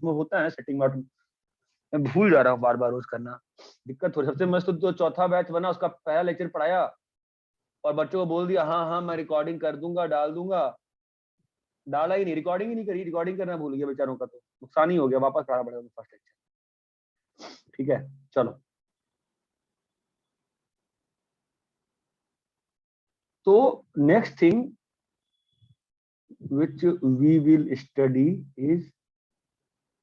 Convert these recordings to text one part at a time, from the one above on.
में होता है सेटिंग बटन, मैं भूल जा रहा हूँ बार बार रोज करना, दिक्कत हो रही। सबसे मस्त जो चौथा बैच बना उसका पहला लेक्चर पढ़ाया और बच्चों को बोल दिया हाँ हाँ मैं रिकॉर्डिंग कर दूंगा, डाल दूंगा, डाला ही नहीं, रिकॉर्डिंग ही नहीं करी, रिकॉर्डिंग करना भूल गया बेचारों का, तो नुकसान ही हो गया, वापस पढ़ाना पड़ेगा फर्स्ट लेक्चर। ठीक है चलो, तो next thing which we will study is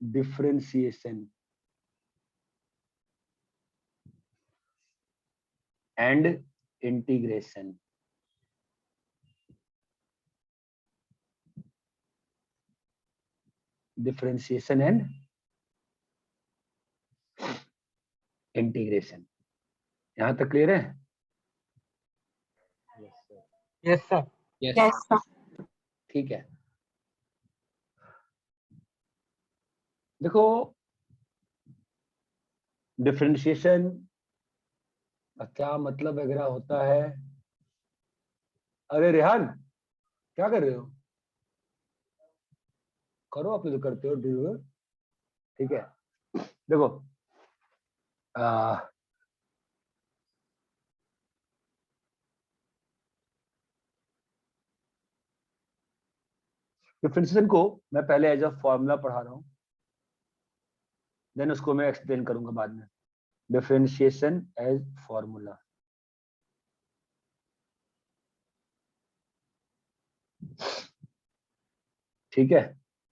differentiation and integration. Differentiation and integration. यहाँ तक क्लियर है? Yes sir. Yes sir. ठीक है, देखो डिफरेंशिएशन का क्या मतलब वगैरह होता है। अरे रेहान क्या कर रहे हो, करो आप जो करते हो ड्रिल। ठीक है देखो डिफरेंशिएशन को मैं पहले एज अ फॉर्मूला पढ़ा रहा हूं, देन उसको मैं एक्सप्लेन करूंगा बाद में। डिफरेंशिएशन एज फॉर्मूला, ठीक है,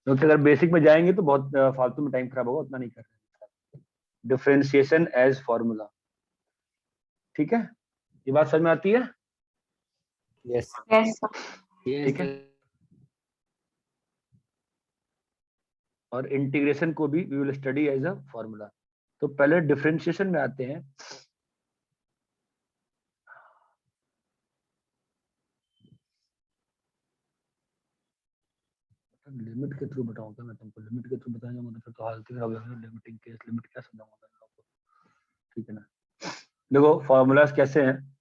क्योंकि अगर बेसिक में जाएंगे तो बहुत फालतू में टाइम खराब होगा, उतना नहीं कर रहे। डिफरेंशिएशन एज फॉर्मूला, ठीक है, ये बात समझ में आती है? यस यस ठीक है, और इंटीग्रेशन को भी we will study as a formula. तो पहले डिफरेंशिएशन में आते हैं। लिमिट के थ्रू बताऊंगा मैं तुमको, लिमिट के थ्रू बताएंगे मतलब फिर तो हालत खराब हो जाएगी। लिमिटिंग केस, लिमिट क्या समझाऊंगा मैं आपको, ठीक है ना। देखो फॉर्मूलाज कैसे हैं,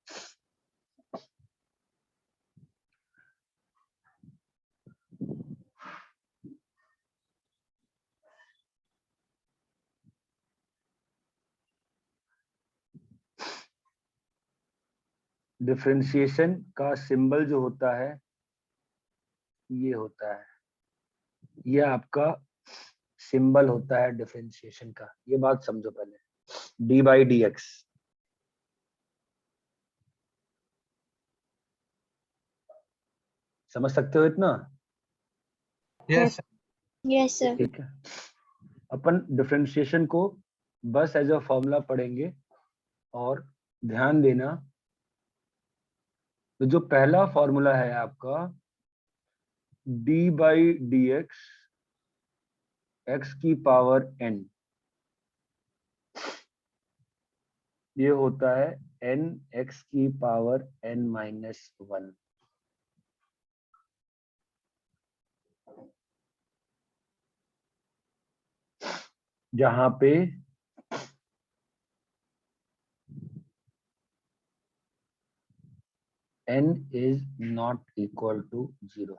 डिफरेंशिएशन का सिंबल जो होता है ये होता है, ये आपका सिंबल होता है डिफरेंशिएशन का, ये बात समझो पहले। डी बाई डी एक्स, समझ सकते हो इतना? Yes yes sir. ठीक है, अपन डिफरेंशिएशन को बस एज अ फॉर्मूला पढ़ेंगे, और ध्यान देना तो जो पहला फॉर्मूला है आपका d by D x, x की पावर n, ये होता है n x की पावर n माइनस 1। जहां पे n is not equal to 0।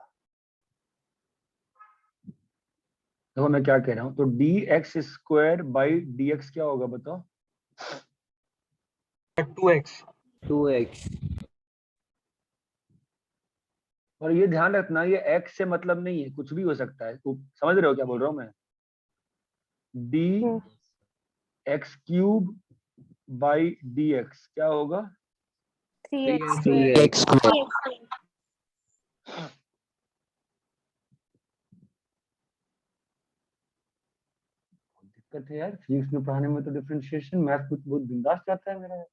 देखो मैं क्या कह रहा हूं, तो d x square by D x क्या होगा बताओ? 2x। 2x। और ये ध्यान रखना ये x से मतलब नहीं है, कुछ भी हो सकता है, तो समझ रहे हो क्या बोल रहा हूं मैं? D x cube by D x क्या होगा? 3x। दिक्कत है यार फिजिक्स में पढ़ाने में, तो डिफरेंशिएशन मैथ में बहुत बिंदास जाता है मेरा।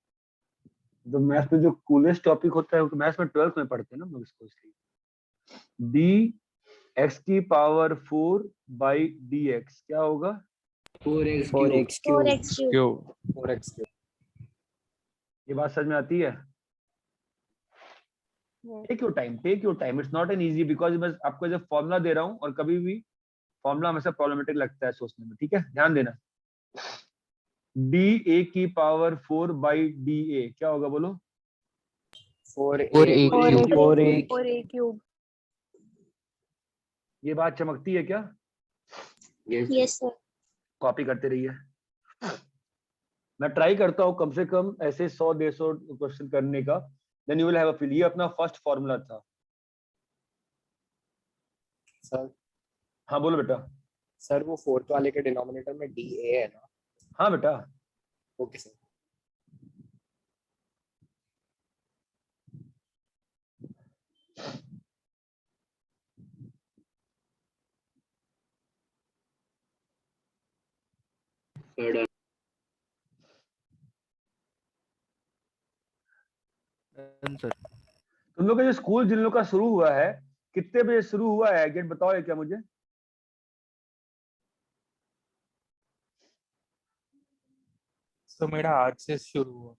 तो मैथ में जो कूलेस्ट टॉपिक होता है वो मैथ्स में 12th में पढ़ते हैं ना हम लोग इसको, इसलिए डी एक्स की पावर 4 बाई डी एक्स क्या होगा? 4x cube. ये बात समझ में आती है? Take your time, take your time, it's not an easy, because मैं आपको जब फॉर्मूला दे रहा हूँ और कभी भी फॉर्मूला हमेशा प्रॉब्लमेटिक लगता है सोचने में, ठीक है, ध्यान देना। डी ए की पावर 4 बाई डी ए क्या होगा बोलो? 4a cube. ये बात चमकती है क्या? Yes sir. कॉपी करते रहिए। मैं ट्राई करता हूँ कम से कम ऐसे 100-150 क्वेश्चन करने का, then you will have a feel. ये अपना फर्स्ट फॉर्मूला था। सर हाँ बोलो बेटा। सर वो फोर्थ वाले के डिनोमिनेटर में डी ए है ना? हाँ बेटा। Okay sir. सर तुम लोग का जो स्कूल जिन लोग का शुरू हुआ है, कितने बजे शुरू हुआ है गेट बताओ क्या मुझे? सर मेरा आज से शुरू हुआ।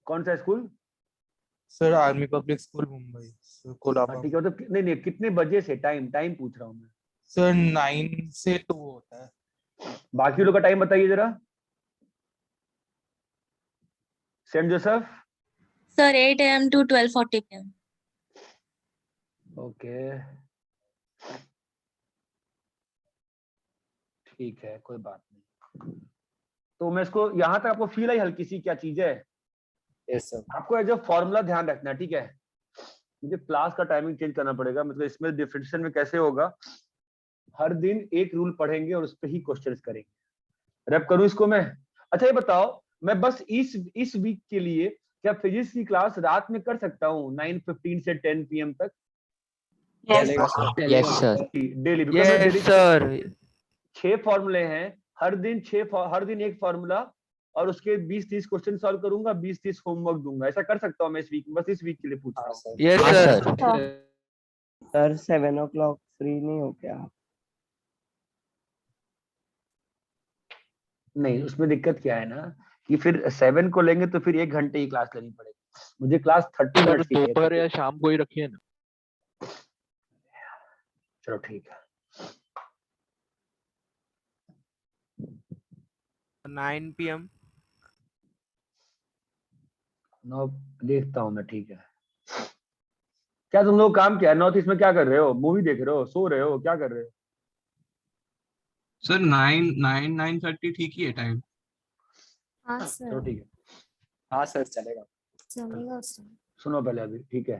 कौन सा school? Sir army public school Mumbai Colaba. ठीक है, मतलब नहीं नहीं, कितने बजे से? टाइम टाइम पूछ रहा हूँ मैं। सर 9 से 2 होता है। बाकी लोग का टाइम बताइए जरा। Saint Joseph Sir, 8 a.m. to 12:40 p.m. Okay ठीक है, कोई बात नहीं। तो मैं इसको यहाँ तक आपको फील आई हल्की सी क्या चीज है? Yes sir. आपको एज अ फॉर्मूला ध्यान रखना है, ठीक है? मुझे क्लास का टाइमिंग चेंज करना पड़ेगा, मतलब इसमें डिफरेंशिएशन में कैसे होगा, हर दिन एक रूल पढ़ेंगे और उस पर ही क्वेश्चंस करेंगे। रैप करूं इसको मैं? अच्छा ये बताओ, मैं बस इस वीक के लिए क्या फिजिक्स की क्लास रात में कर सकता हूँ 9:15 से 10 PM तक? चलेगा sir. Yes, sir. Daily? Yes sir. 6 फॉर्मूले हैं, हर दिन एक फॉर्मूला, और उसके 20-30 क्वेश्चन सॉल्व करूंगा, 20-30 होमवर्क दूंगा। ऐसा कर सकता हूँ मैं इस वीक में? बस इस वीक के लिए पूछ रहा हाँ हूँ। सर। यस हाँ sir. Sir. Sir 7 o'clock free नहीं हो क्या? नहीं, उसमें दिक्कत क्या है ना कि फिर 7 को लेंगे तो फिर 1 घंटे की क्लास लेनी पड़ेगी। मुझे क्लास 30 सर मिनट्स की चाहिए। दोपहर या शाम को ही रखिए ना। चलो ठीक है। 9 PM। 9 देखता हूँ मैं, ठीक है। क्या तुम लोग काम क्या है नॉर्थ ईस्ट में? क्या कर रहे हो? मूवी देख रहे हो, सो रहे हो, क्या कर रहे हो? सर 9:30 ठीक ही है टाइम। हाँ चलो सर, ठीक है, हाँ सर चलेगा। चलेगा सर। सुनो पहले अभी, ठीक है?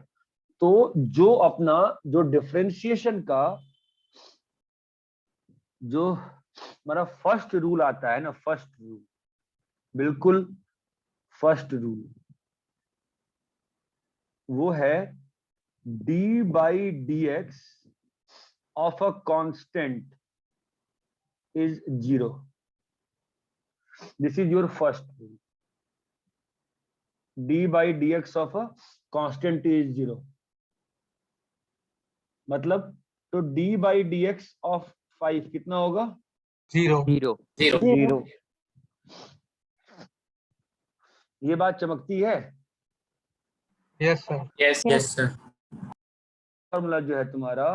तो जो अपना जो डिफरेंशिएशन का जो हमारा फर्स्ट रूल आता है ना, फर्स्ट रूल, बिल्कुल फर्स्ट रूल, वो है d by dx of a constant is 0. This is your first rule. d by dx of a constant is 0. मतलब तो d by dx of 5 कितना होगा? 0। 0. ये बात चमकती है? Yes sir. Yes sir. Formula जो है तुम्हारा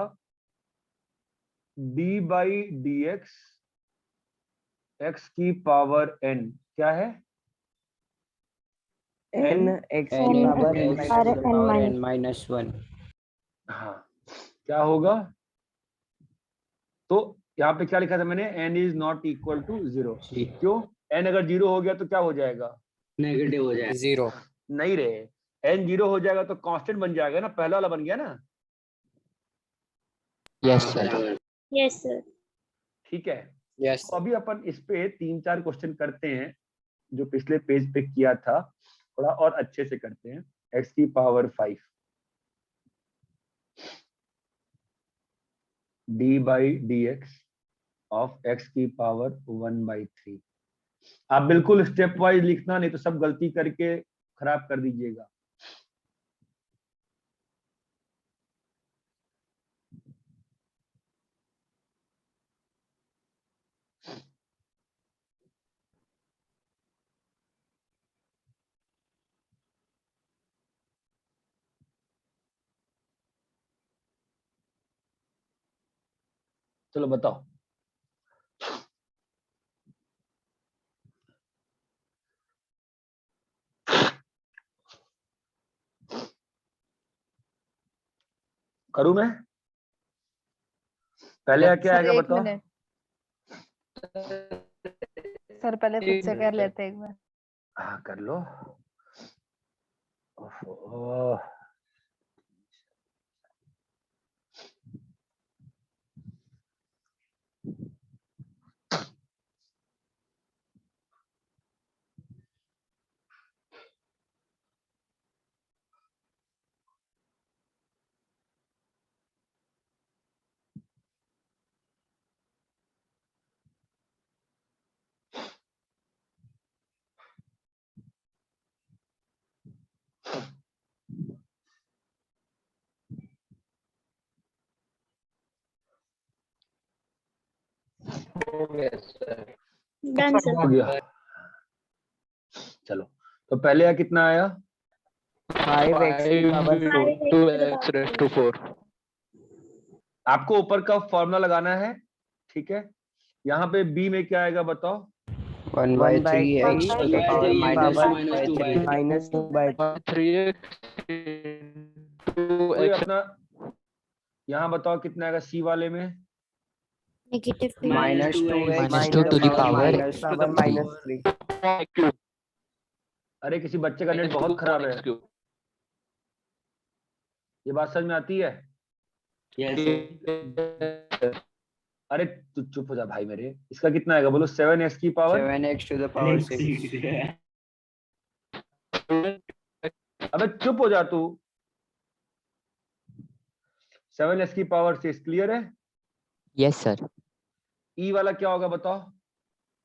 d by dx x की पावर n क्या है? N x की power n minus 1. हाँ, क्या होगा? तो यहाँ पे क्या लिखा था मैंने? n is not equal to 0. क्यों? n अगर 0 हो गया तो क्या हो जाएगा? नेगेटिव हो जाएगा। 0। नहीं रे, n 0 हो जाएगा तो कांस्टेंट बन जाएगा ना, पहला वाला बन गया ना। Yes, sir. Yes, sir. ठीक है, यस तो अभी अपन इस पे 3-4 क्वेश्चन करते हैं जो पिछले पेज पे किया था, थोड़ा और अच्छे से करते हैं। x की power 5 d by dx of x की पावर 1/3। आप बिल्कुल स्टेप वाइज लिखना, नहीं तो सब गलती करके खराब कर दीजिएगा। चलो बताओ। करूं मैं? पहले क्या आएगा बताओ? सर पहले खुद से कर लेते एक बार। हाँ कर लो। ओहो, Done, sir. हो गया। चलो तो पहले या कितना आया? 5x to the power 4. 2x raised to 4. आपको ऊपर का फॉर्मूला लगाना है, ठीक है। यहाँ पे b में क्या आएगा बताओ? 1 by 3x to the power minus 2 by 3x कोई अपना यहाँ बताओ कितना आएगा c वाले में? Negative 2. minus 2x minus 2 to the power minus 3. अरे किसी बच्चे का नेट बहुत खराब है, ये बात समझ में आती है? अरे तू चुप हो जा भाई मेरे। इसका कितना आएगा बोलो? 7x की power 7x to the power 6. अबे चुप हो जा तू। 7x की पावर 6 क्लियर है? Yes, sir. e वाला क्या होगा बताओ?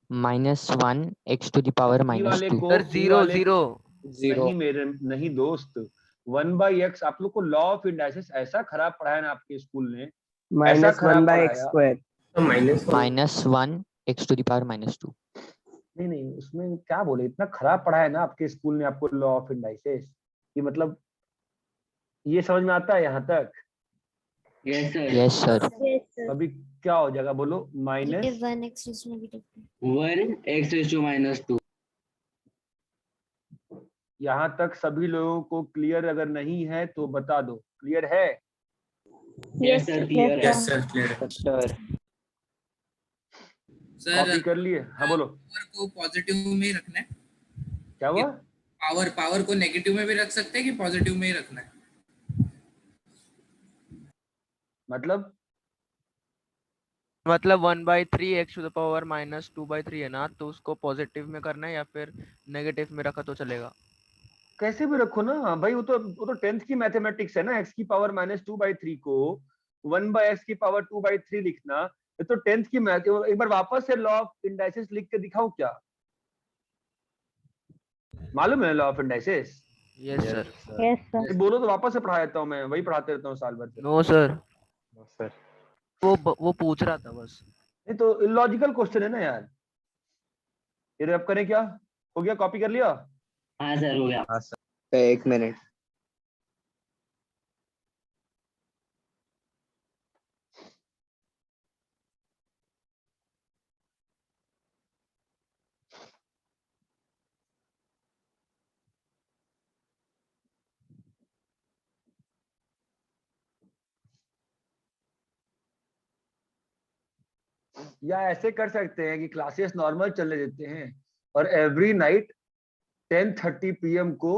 Minus 1 x to the power e minus वाले 2. को सर e जीरो वाले जीरो नहीं मेरे नहीं दोस्त, 1/x आप लोग को लॉ ऑफ इंडाइसेस ऐसा खराब पढ़ाया ना आपके स्कूल ने, ऐसा minus खराब 1 by x पढ़ाया। square. Minus 1 x to the power minus 2. नहीं नहीं उसमें क्या बोले, इतना खराब पढ़ाया ना आपके स्कूल ने आपको लॉ ऑफ इंडाइसेस, कि मतलब ये समझ में आता है यहाँ तक? Yes, sir. Yes, sir. अभी क्या हो जाएगा बोलो? Minus Negative 1x raised to negative 2. 1x raised to minus 2. यहाँ तक सभी लोगों को क्लियर अगर नहीं है तो बता दो, क्लियर है? Yes, sir. Clear. Yes, sir. Clear. Sir. Sir copy कर लिए? हाँ बोलो। पावर को पॉजिटिव में ही रखना है। क्या हुआ? पावर को नेगेटिव में भी रख सकते हैं कि पॉजिटिव में ही रखना है? मतलब 1/3 x to the power minus 2/3 है ना, तो उसको पॉजिटिव में करना है या फिर नेगेटिव में रखा तो चलेगा? कैसे भी रखो ना भाई, वो तो 10th की मैथमेटिक्स है ना। x की पावर -2/3 को 1/x की पावर 2/3 लिखना, ये तो 10th की मैथ। एक बार वापस से लॉ ऑफ इंडाइसेस लिख के दिखाऊं क्या? मालूम है law of indices? Yes sir. Yes, sir. बोलो तो वापस से पढ़ा देता हूँ मैं, वही पढ़ाते रहता हूँ साल भर से। नो सर, वो पूछ रहा था बस। नहीं तो इलॉजिकल क्वेश्चन है ना यार। ये अब करें क्या? हो गया? कॉपी कर लिया? हाँ सर हो गया। एक मिनट। या ऐसे कर सकते हैं कि क्लासेस नॉर्मल चलने देते हैं और एवरी नाइट 10:30 PM को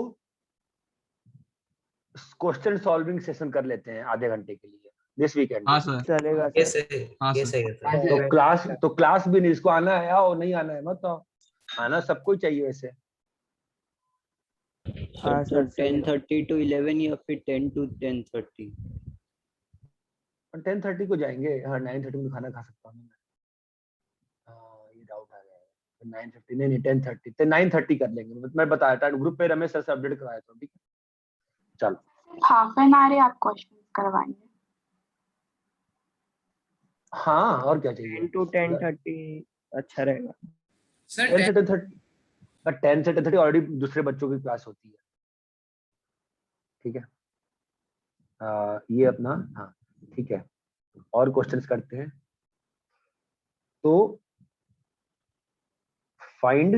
क्वेश्चन सॉल्विंग सेशन कर लेते हैं आधे घंटे के लिए दिस वीकेंड। हाँ सर। चलेगा हाँ सर। तो क्लास भी नहीं, इसको आना है आओ, नहीं आना है मत आओ, आना सबको चाहिए वैसे। हाँ सर 10:30 to 11 या फिर 10 to 10:30? 10:30 को जाएंगे। हाँ 9:30 में खाना खा सकता हूँ मैं। हाँ ये डाउट आ गया है। 9:50 नहीं 10:30 तो 9:30 कर लेंगे। मैं बताया था ग्रुप पे, रमेश सर से अपडेट कराया था। ठीक है चलो। हाफ एन आवर आप क्वेश्चन करवाएंगे? हाँ और क्या चाहिए? 10 to 10:30 अच्छा रहेगा सर 10 से 10:30 पर 10 से 10:30 ऑलरेडी दूसरे बच्चों की क्लास होती है। ठीक है ये अपना हाँ ठीक है। और क्वेश्चंस करते हैं। तो फाइंड,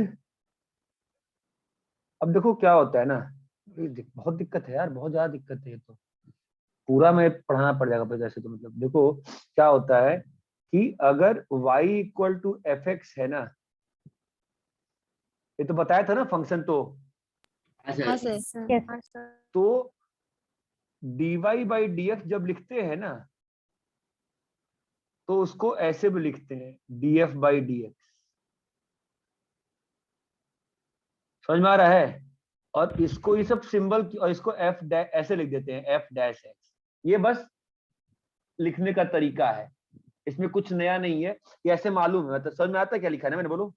अब देखो क्या होता है ना, बहुत दिक्कत है यार, बहुत ज्यादा दिक्कत है। ये तो पूरा मैं पढ़ाना पड़ जाएगा जैसे। तो मतलब देखो क्या होता है कि अगर y इक्वल टू fx है ना, ये तो बताया था ना फंक्शन, तो हाँ सर। तो dy बाई dx जब लिखते हैं ना तो उसको ऐसे भी लिखते हैं df बाई dx। समझ में आ रहा है? और इसको ये सब सिंबल और इसको f डैश ऐसे लिख देते हैं f डैश x। ये बस लिखने का तरीका है, इसमें कुछ नया नहीं है, ये ऐसे मालूम है। मतलब समझ में आता है क्या लिखा है ना मैंने? बोलो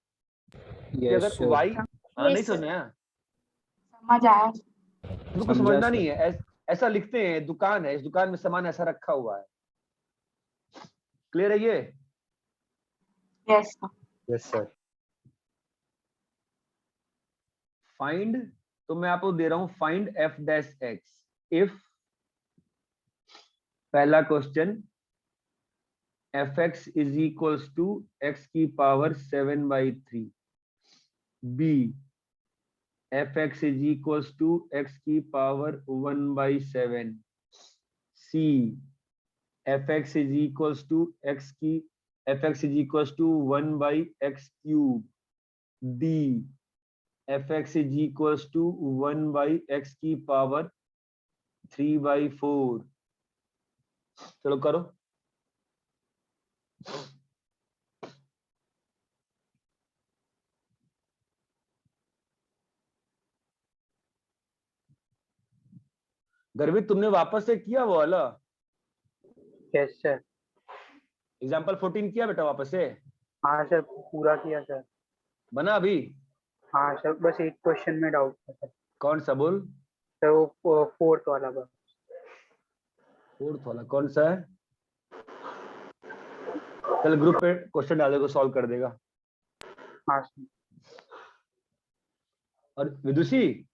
कि अगर y, हाँ नहीं समझ में आया? समझ आया। तुमको समझना नहीं है, ऐसा लिखते हैं, दुकान है, इस दुकान में सामान ऐसा रखा हुआ है। क्लियर है ये? Yes sir. Yes sir. Find, तो मैं आपको दे रहा हूं find f dash x if, पहला question, fx is equals to x की power 7/3, b fx is equals to x की power 1/7, c fx is equals to fx is equals to 1/x cube, d fx is equals to 1/x की power 3/4। चलो करो। गर्वित, तुमने वापस से किया वो वाला यस सर। एग्जाम्पल 14 किया बेटा वापस से? हाँ सर, पूरा किया सर। बना अभी? हाँ सर, बस एक क्वेश्चन में डाउट था सर। कौन सा बोल? सर वो फोर्थ वाला बस। फोर्थ वाला कौन सा है? चल ग्रुप पे क्वेश्चन डाल देगा, सॉल्व कर देगा। हाँ सर। और विदुषी,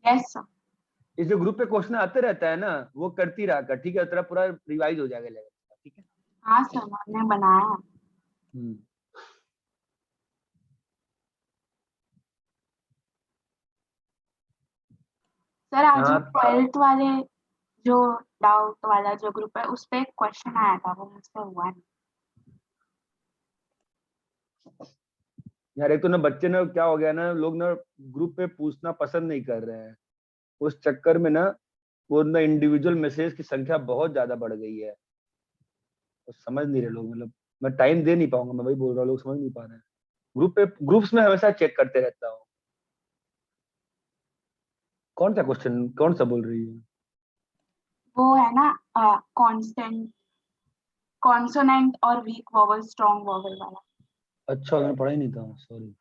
यस सर। इस जो ग्रुप पे क्वेश्चन आते रहता है ना, वो करती रहा कर, ठीक है? तेरा पूरा रिवाइज हो जाएगा लेवल, ठीक है? हाँ सर, मैंने बनाया। सर आज हाँ। 12th वाले जो डाउट वाला जो ग्रुप है उस पे एक क्वेश्चन आया था, वो मुझसे हुआ नहीं। यार एक तो ना बच्चे ना क्या हो गया ना, लोग ना ग्रुप पे पूछना पसंद नहीं कर रहे हैं, उस चक्कर में ना वो ना इंडिविजुअल मैसेज की संख्या बहुत ज्यादा बढ़ गई है, तो समझ नहीं रहे लोग। मतलब मैं टाइम दे नहीं पाऊंगा, मैं वही बोल रहा हूँ, लोग समझ नहीं पा रहे हैं। ग्रुप पे, ग्रुप्स में हमेशा चेक करते रहता हूँ। कौन सा क्वेश्चन, कौन सा बोल रही है? वो है ना कांस्टेंट, कॉन्सोनेंट और वीक वोवेल स्ट्रॉन्ग वोवेल वाला। अच्छा मैंने पढ़ा ही नहीं था, सॉरी।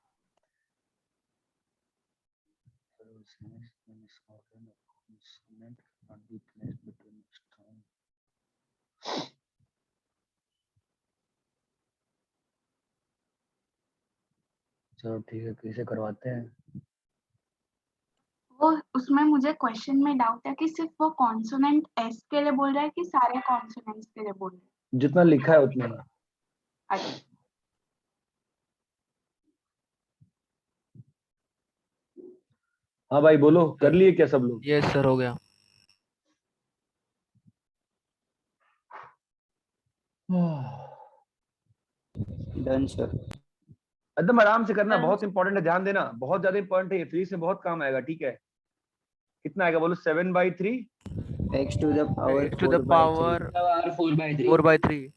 चलो ठीक है, कैसे करवाते हैं? वो उसमें मुझे क्वेश्चन में डाउट है कि सिर्फ वो कॉन्सोनेंट एस के लिए बोल रहा है कि सारे कॉन्सोनेंट्स के लिए बोल रहा है। जितना लिखा है उतना ही। अच्छा। हाँ भाई बोलो, कर लिए क्या सब लोग? यस सर, हो गया। Done sir. एकदम आराम से करना, बहुत इंपॉर्टेंट है, ध्यान देना, बहुत ज्यादा इंपॉर्टेंट है, फ्री से बहुत काम आएगा, ठीक है? कितना आएगा बोलो? 7/3 x to the power x to the 4/3 power 4/3 4/3।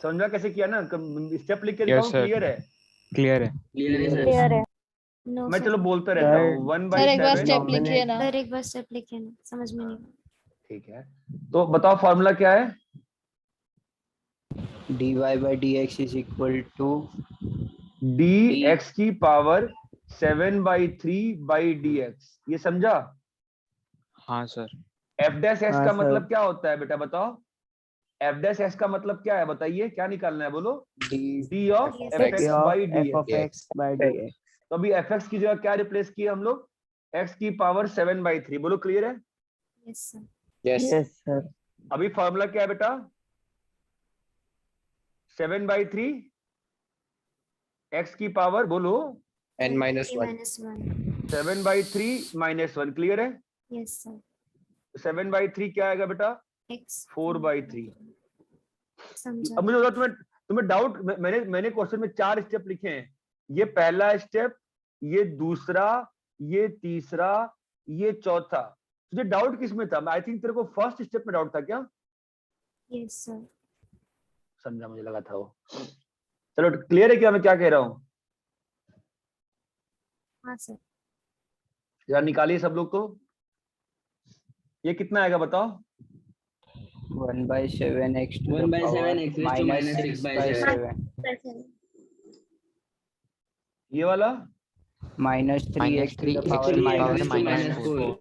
समझा कैसे किया ना? स्टेप लिख के दिखाऊं? क्लियर है? क्लियर है। क्लियर है। नो मैं सर। चलो बोलता रहता हूँ। सर एक बार 1/7। स्टेप लिखिए ना। सर एक बार स्टेप लिखे ना, समझ में नहीं। ठीक है, तो बताओ फॉर्मूला क्या है? dy by dx is equal to dx की पावर 7/3/dx, ये समझा? हाँ सर। f डैश s हाँ, का सर। मतलब क्या होता है बेटा, बताओ? f डैश s का मतलब क्या है बताइए, क्या निकालना है बोलो? d of fx by f of dx। x by dx। तो अभी fx की जगह क्या रिप्लेस किए हम लोग? x की पावर 7/3। बोलो क्लियर है? Yes sir. Yes sir. अभी फॉर्मूला क्या है बेटा? 7/3 x की पावर बोलो n-1। 7/3 -1। क्लियर है? Yes sir. 7/3 क्या आएगा बेटा? x 4/3। समझा। अब मुझे बताओ, तुम्हें डाउट, मैंने क्वेश्चन में 4 स्टेप लिखे हैं। ये पहला स्टेप, ये दूसरा, ये तीसरा, ये चौथा। तुझे डाउट किस में था? आई थिंक तेरे को फर्स्ट स्टेप में डाउट था क्या? Yes sir. समझा, मुझे लगा था वो। चलो क्लियर है क्या मैं क्या कह रहा हूँ? हाँ सर। यार निकालिए सब लोग। तो ये कितना आएगा बताओ? 1/7 x to the power -6/7 ये वाला -3 x to the power -4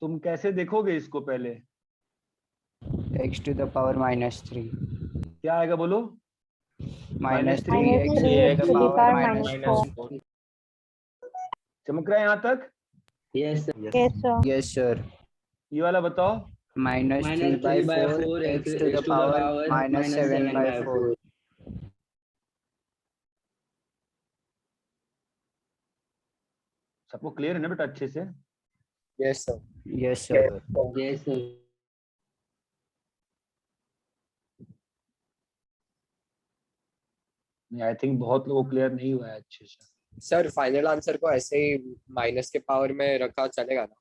तुम कैसे देखोगे इसको? पहले x to the power -3 क्या आएगा बोलो? -3 x -3 to x the to the power power -4 चमक रहा है यहाँ तक? yes sir yes sir ये वाला बताओ? -3/4 x to the power -7/4 सबको क्लियर है ना बेटा अच्छे से? Yes, sir. yes sir नहीं, आई थिंक बहुत लोगों को क्लियर नहीं हुआ है अच्छे से। सर फाइनल आंसर को ऐसे ही माइनस के पावर में रखा चलेगा ना?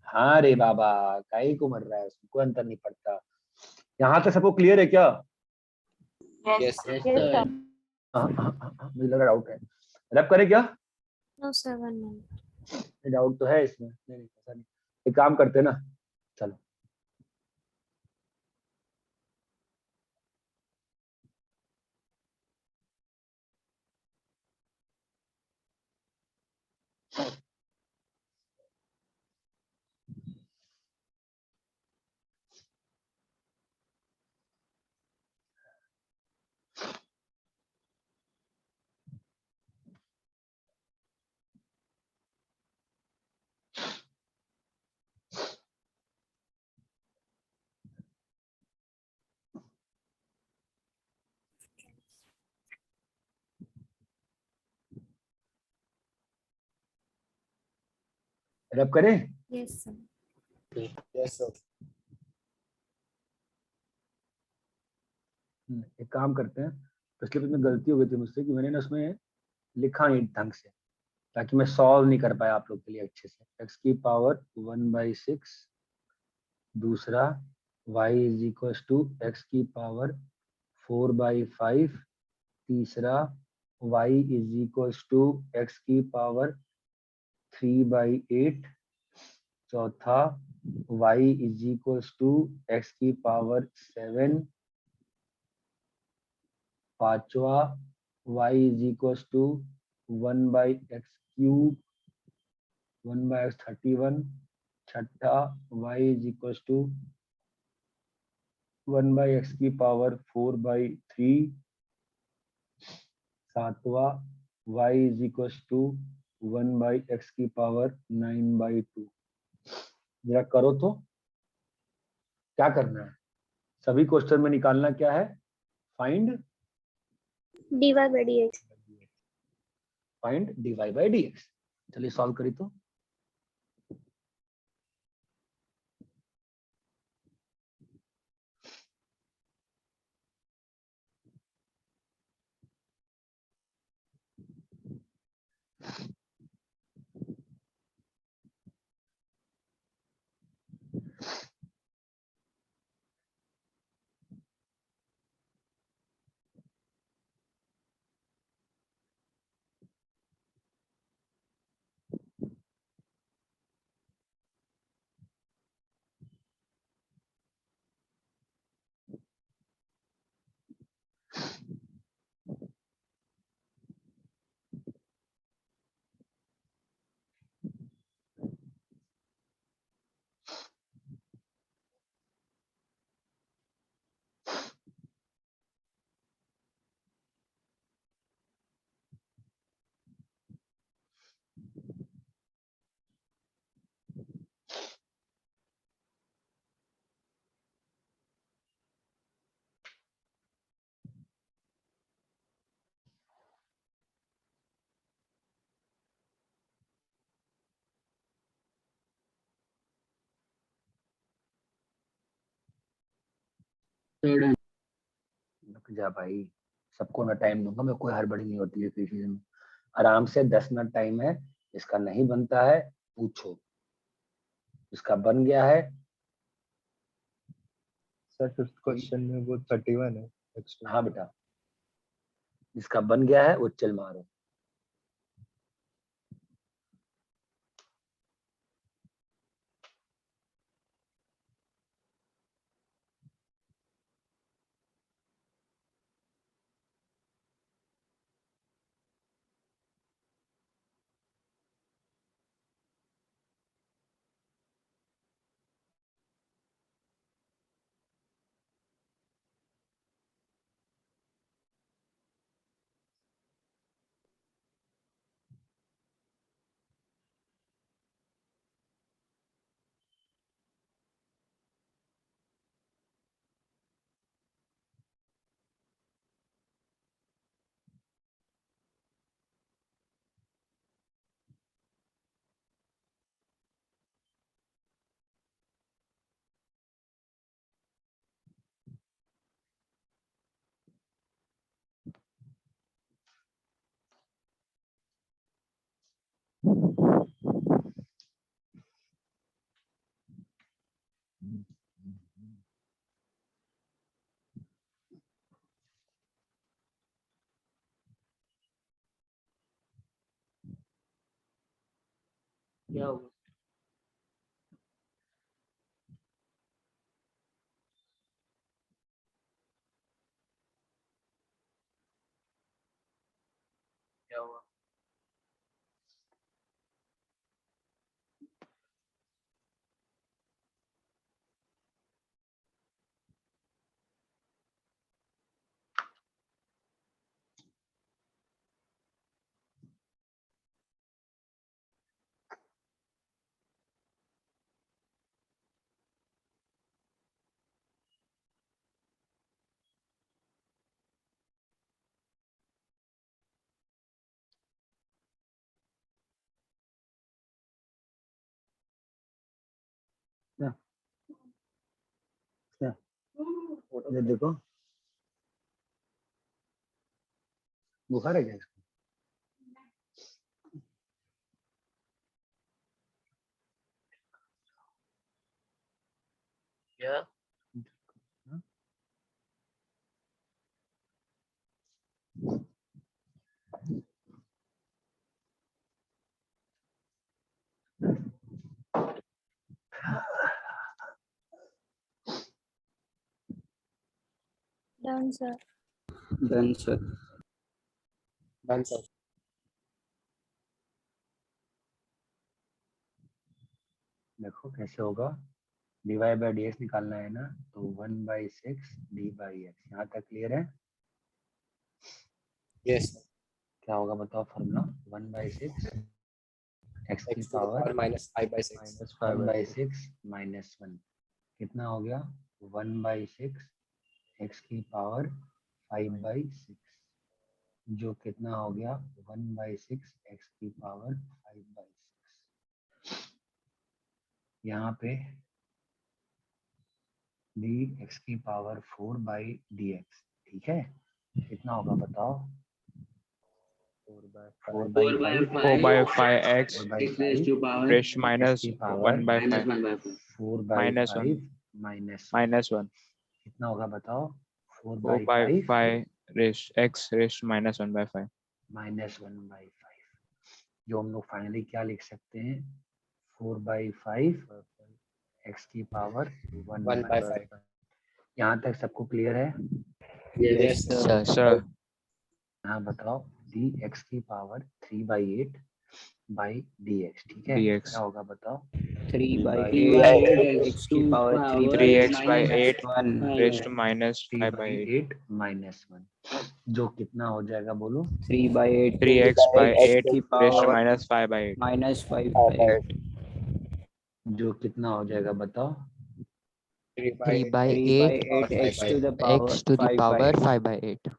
हाँ रे बाबा, काहे को मर रहा है, उसमें कोई अंतर नहीं पड़ता। यहाँ तक सबको क्लियर है क्या? Yes, sir. yes sir हाँ, मुझे लगा डाउट है। रैप करे क्या? No sir, 1 minute. डाउट तो है इसमें। नहीं ऐसा नहीं, एक काम करते हैं ना, चलो रैप करें? Yes sir. Yes, sir. एक काम करते हैं, पिछले पेज में गलती हो गई थी मुझसे कि मैंने ना उसमें लिखा नहीं ढंग से, ताकि मैं सॉल्व नहीं कर पाया आप लोग के लिए अच्छे से। x की पावर 1/6, दूसरा y is equal to x की पावर 4/5, तीसरा y is equal to x की पावर 3/8, चौथा y is equal to x की पावर 7, पांचवा y is equal to 1/x³, 1/x31, छठा y is equal to 1/x की पावर 4/3, सातवां y is equal to 1/x की पावर 9/2। जरा करो तो, क्या करना है? सभी क्वेश्चन में निकालना क्या है? Find dy by dx। Find dy by dx। चलिए सॉल्व करी तो। रुक जा भाई, सबको ना टाइम दूंगा मैं, कोई हड़बड़ी नहीं होती है किसी चीज में। आराम से 10 मिनट टाइम है। इसका नहीं बनता है पूछो, इसका बन गया है। सर फिफ्थ क्वेश्चन में वो 31 है। हाँ बेटा, इसका बन गया है वो चल मारो। क्या होगा? क्या हुआ? क्या? क्या? ये देखो, बुखार है क्या इसको? क्या? Done, sir. Done sir. Done sir. देखो कैसे होगा, dy बाई dx निकालना है ना, तो 1/6 d बाई एक्स। यहाँ तक क्लियर है? Yes sir. क्या होगा बताओ फॉर्मूला? 1/6 एक्स की x to the power power minus 5/6 1/6 minus 1 कितना हो गया? 1/6 एक्स की पावर 5/6, जो कितना हो गया? 1/6 एक्स की पावर 5/6। यहाँ पे डी एक्स की पावर 4/dx, ठीक है? कितना होगा बताओ? 4/5x raised to minus 1/5 4/5 minus -1 कितना होगा बताओ? 4/5 x raised to minus 1/5 minus 1/5, जो हम लोग फाइनली क्या लिख सकते हैं? 4/5 एक्स की पावर 1/5। यहाँ तक सबको क्लियर है? Yes sir. सर यहाँ बताओ डी एक्स की पावर 3/8 बाई dx, ठीक है? dx क्या होगा बताओ? 3/8 x की power 3x/8 1 raised to minus 5/8 3/8 minus 1, जो कितना हो जाएगा बोलो? 3/8 3x/8 की raised to पावर minus 5/8 -5/8 जो कितना हो जाएगा बताओ? 3/8 x to the power x to the power 5/8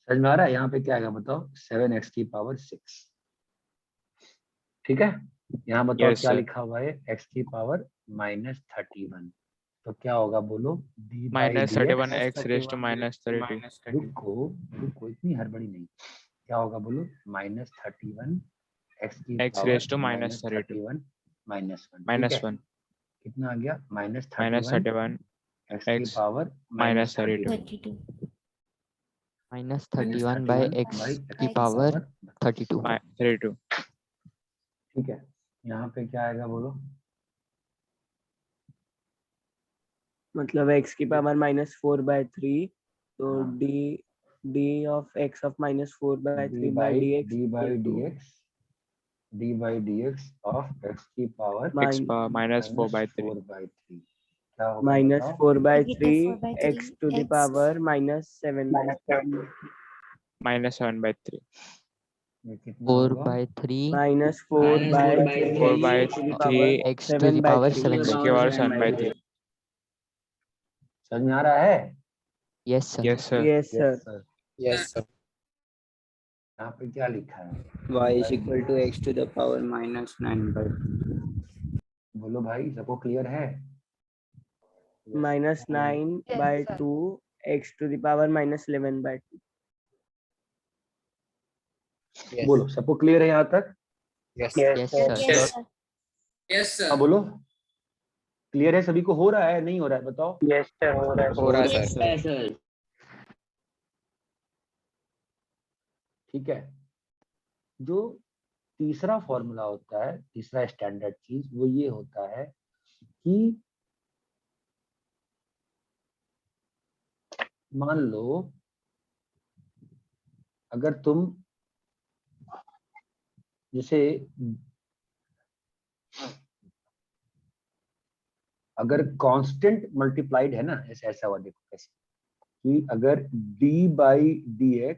समझ में आ रहा है? यहाँ पे क्या आएगा बताओ? 7x की पावर 6, ठीक है? यहाँ बताओ Yes, क्या sir. लिखा हुआ है? x की पावर -31, तो क्या होगा बोलो, d by minus dx 31 x raised to minus 32. रुको इतनी हड़बड़ी नहीं, क्या होगा बोलो, -31 x की X power raised to minus 32. -31 -1 Minus ठीक है? 1 कितना आ गया, minus -31 31 x की x power minus 32. 32. minus 31 by x की power 32. 32. ठीक है, यहाँ पे क्या आएगा बोलो, मतलब x की पावर -4/3, तो हाँ। d of x of -4/3 by dx d by into dx of x की power X power minus 4 by 3. 4/3 क्या होगा -4/3 -4/3 x to the x. power -7/3 Minus 7 by 3. ये कितना 4 होगा, by 3 -4/3 4 by to the power 3 x to the power 7 x by की power 7 by 3. समझ में आ रहा है? yes sir. Yes sir. yes sir sir, yes sir. यहाँ पे क्या लिखा है, y is equal to x to the power -9/2 बोलो भाई, सबको क्लियर है? -9/2 x to the power -11/2 Yes. बोलो, सबको क्लियर है यहाँ तक? Yes. yes sir. Yes, sir. Yes हाँ सर। बोलो, क्लियर है सभी को, हो रहा है नहीं हो रहा है बताओ? हो रहा है सर। ठीक है, जो तीसरा फॉर्मूला होता है, तीसरा स्टैंडर्ड चीज वो ये होता है कि मान लो अगर तुम जैसे अगर कांस्टेंट मल्टीप्लाइड है ना, ऐसे ऐसा हुआ, देखो कैसे कि अगर d by dx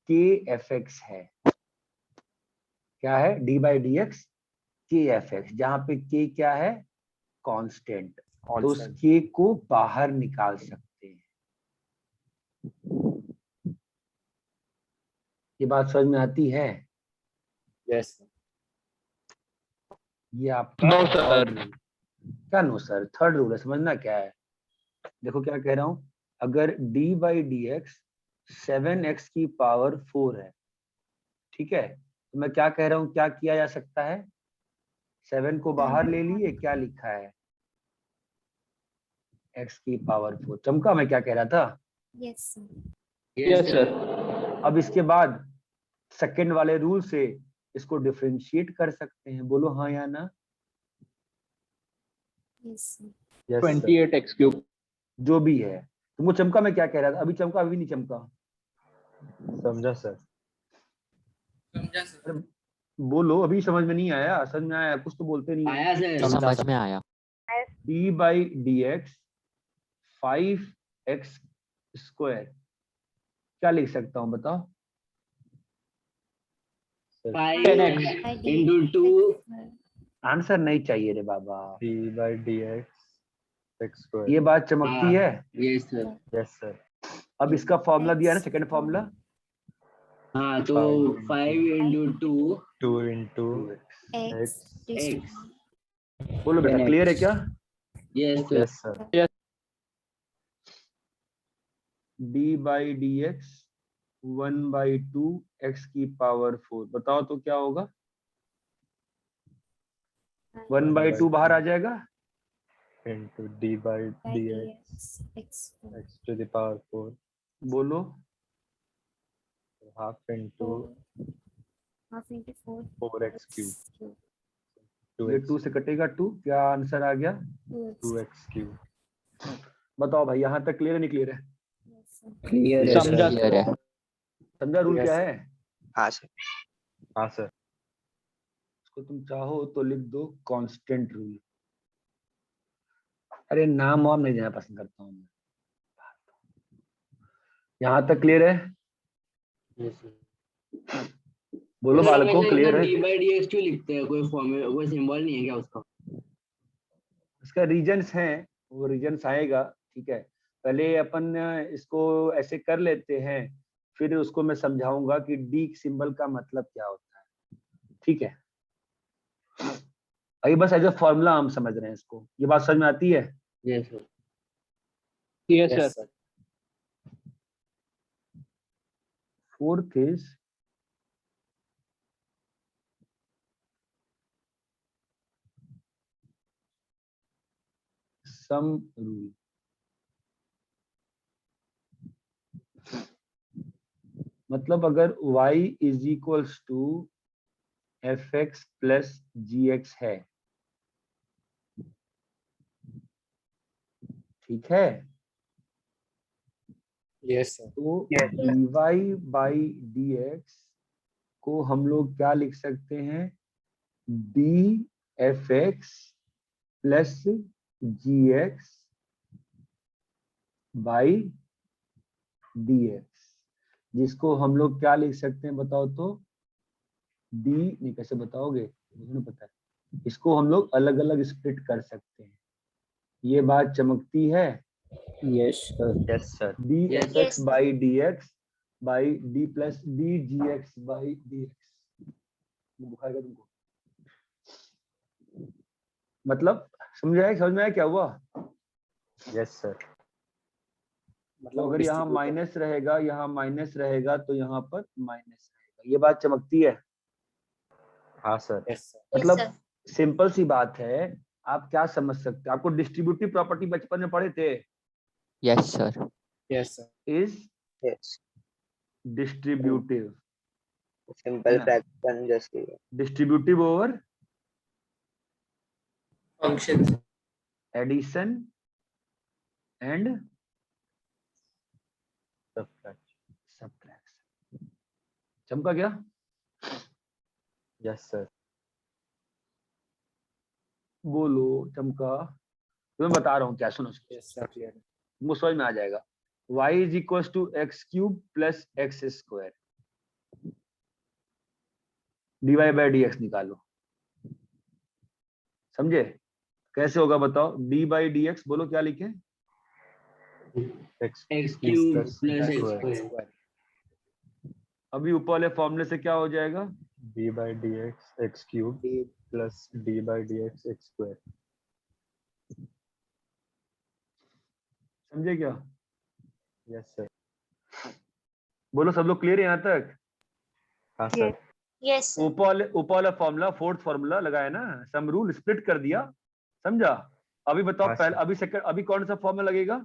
k fx है, क्या है, d by dx k fx, जहां पे k क्या है, कांस्टेंट, तो उस k को बाहर निकाल सकते हैं। ये बात समझ में आती है? यस। ये आपका No, sir. third rule। क्या नो सर, थर्ड रूल है, समझना क्या है, देखो क्या कह रहा हूं, अगर d by dx 7x की पावर 4 है, ठीक है, तो मैं क्या कह रहा हूं, क्या किया जा सकता है, 7 को बाहर ले लिए, क्या लिखा है, x की पावर 4। चमका मैं क्या कह रहा था? Yes, sir. Yes sir. अब इसके बाद सेकंड वाले रूल से इसको डिफरेंशिएट कर सकते हैं, बोलो हाँ या ना? Yes, sir. 28x क्यूब जो भी है, तुमको चमका मैं क्या कह रहा था, अभी चमका, अभी नहीं चमका? समझा सर। समझा सर। अरे बोलो, अभी समझ में नहीं आया? समझ में आया? कुछ तो बोलते नहीं। आया सर, समझ में आया। d by dx 5x square, क्या लिख सकता हूँ बताओ? 5x into 2 आंसर नहीं चाहिए रे बाबा। d by dx x square। ये बात चमकती है? yes sir yes sir। अब इसका फॉर्मूला दिया है ना, सेकंड फॉर्मूला, हाँ, तो 5 into 2 2 into X. x बोलो बेटा, क्लियर है क्या? yes sir yes sir। d by dx 1/2 x की पावर 4, बताओ तो क्या होगा? 1/2 बाहर आ जाएगा, into d by dx X. x to the power 4 बोलो half into 4 half into 4 4x cube ये 2x 2 से कटेगा 2, क्या आंसर आ गया? 2x cube। बताओ भाई, यहाँ तक क्लियर है नहीं क्लियर है? Yes, sir. clear समझा क्लियर है। समझा रूल Yes, क्या sir. है? हाँ सर। हाँ सर। इसको तुम चाहो तो लिख दो कांस्टेंट रूल। अरे नाम वाम नहीं देना पसंद करता हूँ मैं। यहाँ तक क्लियर है? बोलो बालकों, क्लियर है? d by dx क्यों लिखते हैं, कोई फॉर्मूला, कोई सिंबल नहीं है क्या उसका? इसका रीजंस हैं, वो रीजंस आएगा, ठीक है। पहले अपन इसको ऐसे कर लेते हैं, फिर उसको मैं समझाऊंगा कि डी सिंबल का मतलब क्या होता है, ठीक है। अभी बस एज अ फॉर्मूला हम समझ रहे हैं इसको। ये बात समझ में आती है? Yes sir. Yes, sir. Fourth is sum rule. मतलब अगर y is equals to fx plus gx है, ठीक है, Yes, sir. तो dy बाई dx को हम लोग क्या लिख सकते हैं? dfx plus gx by dx, जिसको हम लोग क्या लिख सकते हैं बताओ तो? d नहीं, कैसे बताओगे, मुझे नहीं पता है। इसको हम लोग अलग अलग स्प्लिट कर सकते हैं। ये बात चमकती है? Yes sir. Yes sir. dfx by dx by d plus dgx by dx। बुखार तुमको मतलब समझ में आया क्या हुआ? Yes sir. तो अगर यहाँ माइनस रहेगा, यहाँ माइनस रहेगा, तो यहाँ पर माइनस रहेगा। ये बात चमकती है? हाँ सर। Yes, sir. मतलब सिंपल सी बात है। आप क्या समझ सकते हैं? आपको डिस्ट्रीब्यूटिव प्रॉपर्टी बचपन में पढ़े थे? Yes sir. Yes, sir. Is yes. Distributive, simple fraction जैसे। Distributive over Functions. Addition and subtraction. चमका क्या? Yes sir. बोलो चमका। तो मैं बता रहा हूँ क्या, सुनो Yes, sir. Clear. मुझे समझ में आ जाएगा। y is equal to x cube plus x square, dy by D x निकालो। समझे? कैसे होगा बताओ? d बाई डी एक्स, बोलो क्या लिखे? X cube plus plus square. अभी ऊपर वाले फॉर्मूले से क्या हो जाएगा? d by D x cube plus d by D x square. समझे क्या? Yes sir. बोलो सब लोग क्लियर है यहाँ तक? हाँ सर। यस ऊपर वाला फॉर्मूला, फोर्थ फॉर्मूला लगाया ना, सम रूल स्प्लिट कर दिया। समझा? अभी बताओ हाँ, पहले, सर। अभी सेकंड, अभी कौन सा फॉर्मूला लगेगा?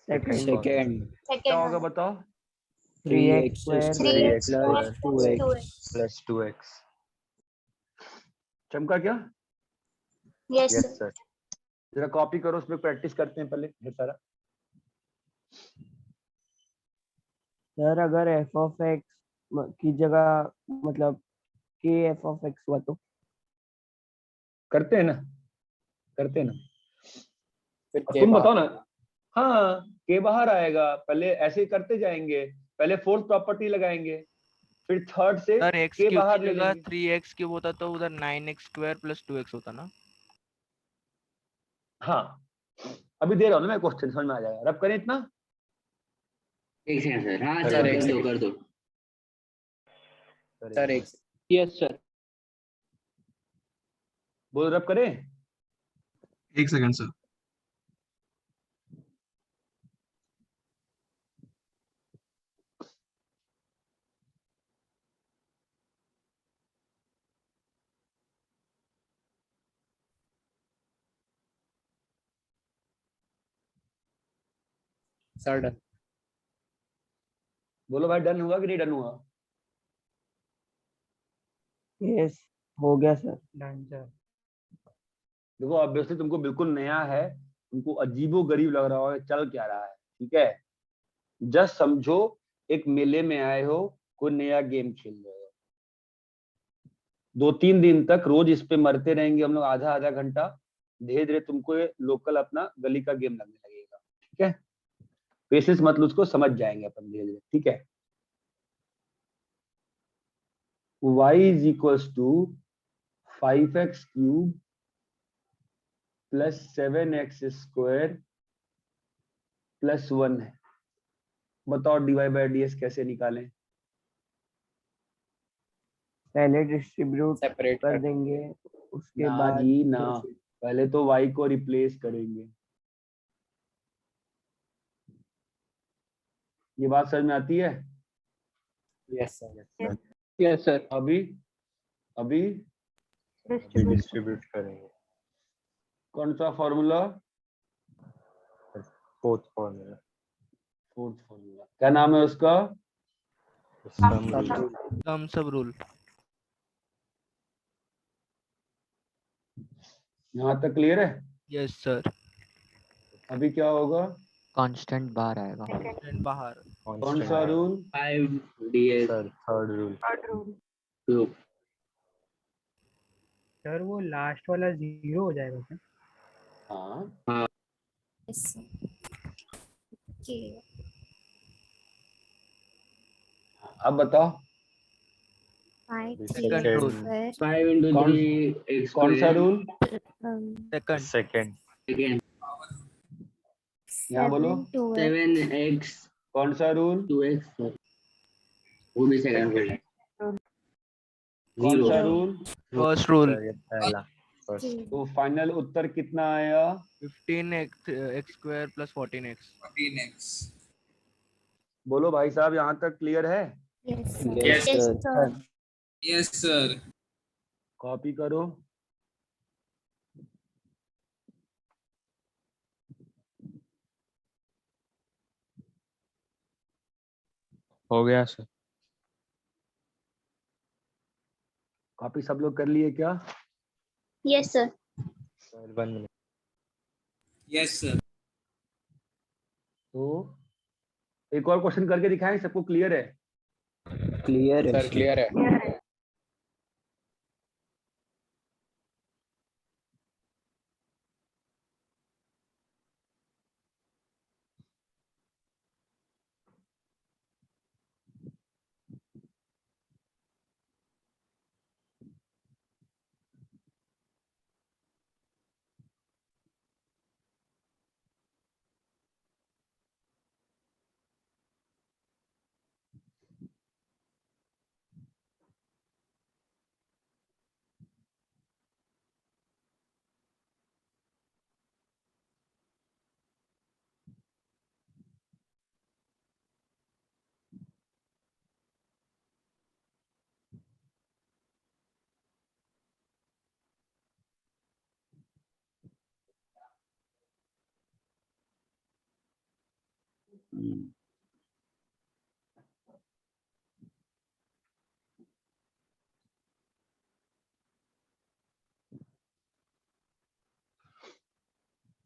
सेकंड। क्या होगा बताओ? 3x square plus 2x plus 2x। चमका क्या? Yes yes sir. जरा कॉपी करो, उसमें प्रैक्टिस करते हैं पहले ढेर सारा। सर अगर f ऑफ x की जगह मतलब k f ऑफ x हुआ तो? करते हैं ना, करते हैं ना। फिर अब के तुम बाद बताओ ना। हाँ, के बाहर आएगा। पहले ऐसे ही करते जाएंगे। पहले फोर्थ प्रॉपर्टी लगाएंगे, फिर थर्ड से सर एक्स के क्यूब बाहर की ले जगह लेंगे। 3x क्यूब होता तो उधर 9x स्क्वायर प्लस 2x होता ना। हाँ, अभी दे रहा हूँ ना मैं क्वेश्चन, समझ में आ जाएगा। रब करें इतना। ठीक है सर। हाँ सर, सर एक x सेकंड। कर दो। सर एक यस सर। बोल रब करें। एक सेकंड सर। Sir done. बोलो भाई, डन हुआ कि नहीं डन हुआ? यस हो गया सर। Done sir. देखो ऑब्वियसली तुमको बिल्कुल नया है, तुमको अजीबो गरीब लग रहा हो चल क्या रहा है, ठीक है? जस्ट समझो एक मेले में आए हो, कोई नया गेम खेल रहे हो। 2-3 दिन तक रोज इस पे मरते रहेंगे हम लोग, आधा आधा घंटा। धीरे धीरे तुमको ये लोकल अपना गली का गेम लगने लगेगा, ठीक है? पेशेंस मतलब उसको समझ जाएंगे अपन धीरे धीरे, ठीक है? y is equals to 5x cube plus 7x square plus 1 है। बताओ dy बाई डी एस कैसे निकालें? पहले डिस्ट्रीब्यूट सेपरेट कर देंगे उसके ना बाद जी ना, प्रोसीड। पहले तो y को रिप्लेस करेंगे। ये बात समझ में आती है? Yes sir. Yes sir. अभी अभी डिस्ट्रीब्यूट करेंगे। कौन सा formula? Fourth formula. Fourth formula क्या नाम है उसका? सम सब रूल। यहाँ तक क्लियर है? Yes sir. अभी क्या होगा? कांस्टेंट बाहर आएगा। एंड बाहर। कौन सा rule? 5ds। Sir third rule. Sir वो लास्ट वाला 0 हो जाएगा क्या? हाँ Yes, sir. Okay. अब बताओ। 5 Second 3 rule. square. 5 into कौन 3 x कौन सा square rule? Second. Second. again यहाँ बोलो। 7 2x. 7x कौन सा रूल? 2x सर वो भी सेकंड रूल है। कौन सा Zero. Rule? First rule. Sir ये पहला फर्स्ट। Zero. तो फाइनल उत्तर कितना आया? 15x square plus 14x। 14x। बोलो भाई साहब, यहाँ तक क्लियर है? Yes, sir. Yes, Yes, sir. sir. Yes sir. Copy करो। हो गया सर। कॉपी सब लोग कर लिए क्या? Yes, sir. Sir 1 minute. Yes sir. तो एक और क्वेश्चन करके दिखाएं, सबको क्लियर है? क्लियर है सर क्लियर है।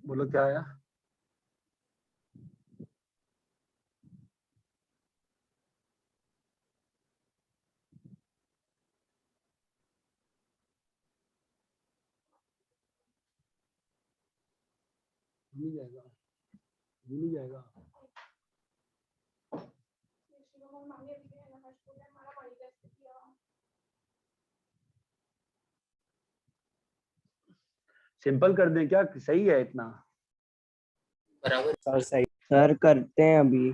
बोलो क्या आया? भूल जाएगा, भूल जाएगा। सिंपल कर दें क्या? सही है इतना? बराबर सर सही। सर करते हैं अभी।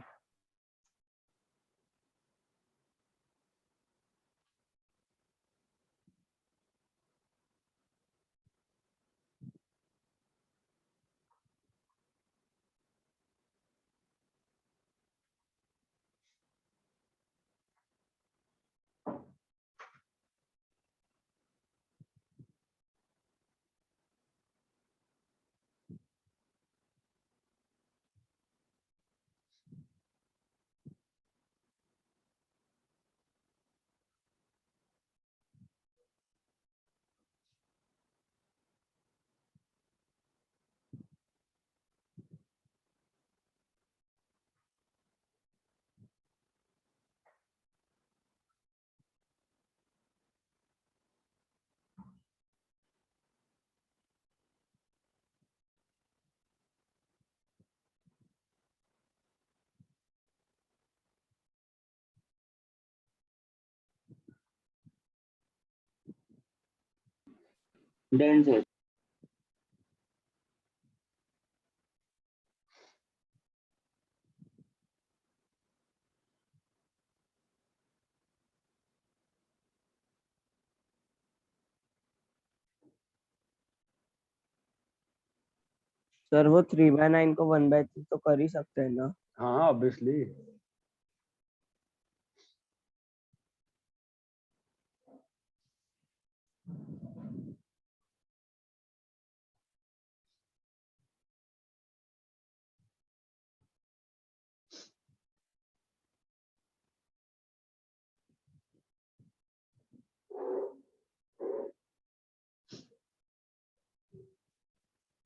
Done sir. सर वो 3/9 को 1/3 तो कर ही सकते हैं ना। हाँ ऑब्वियसली।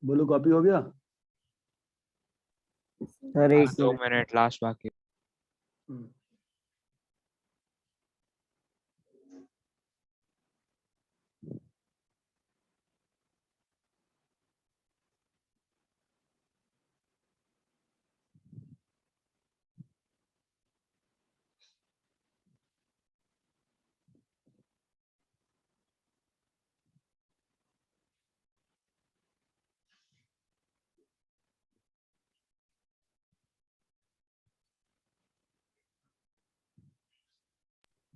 बोलो कॉपी हो गया? सर एक 2 मिनट। मिनट लास्ट बाकी।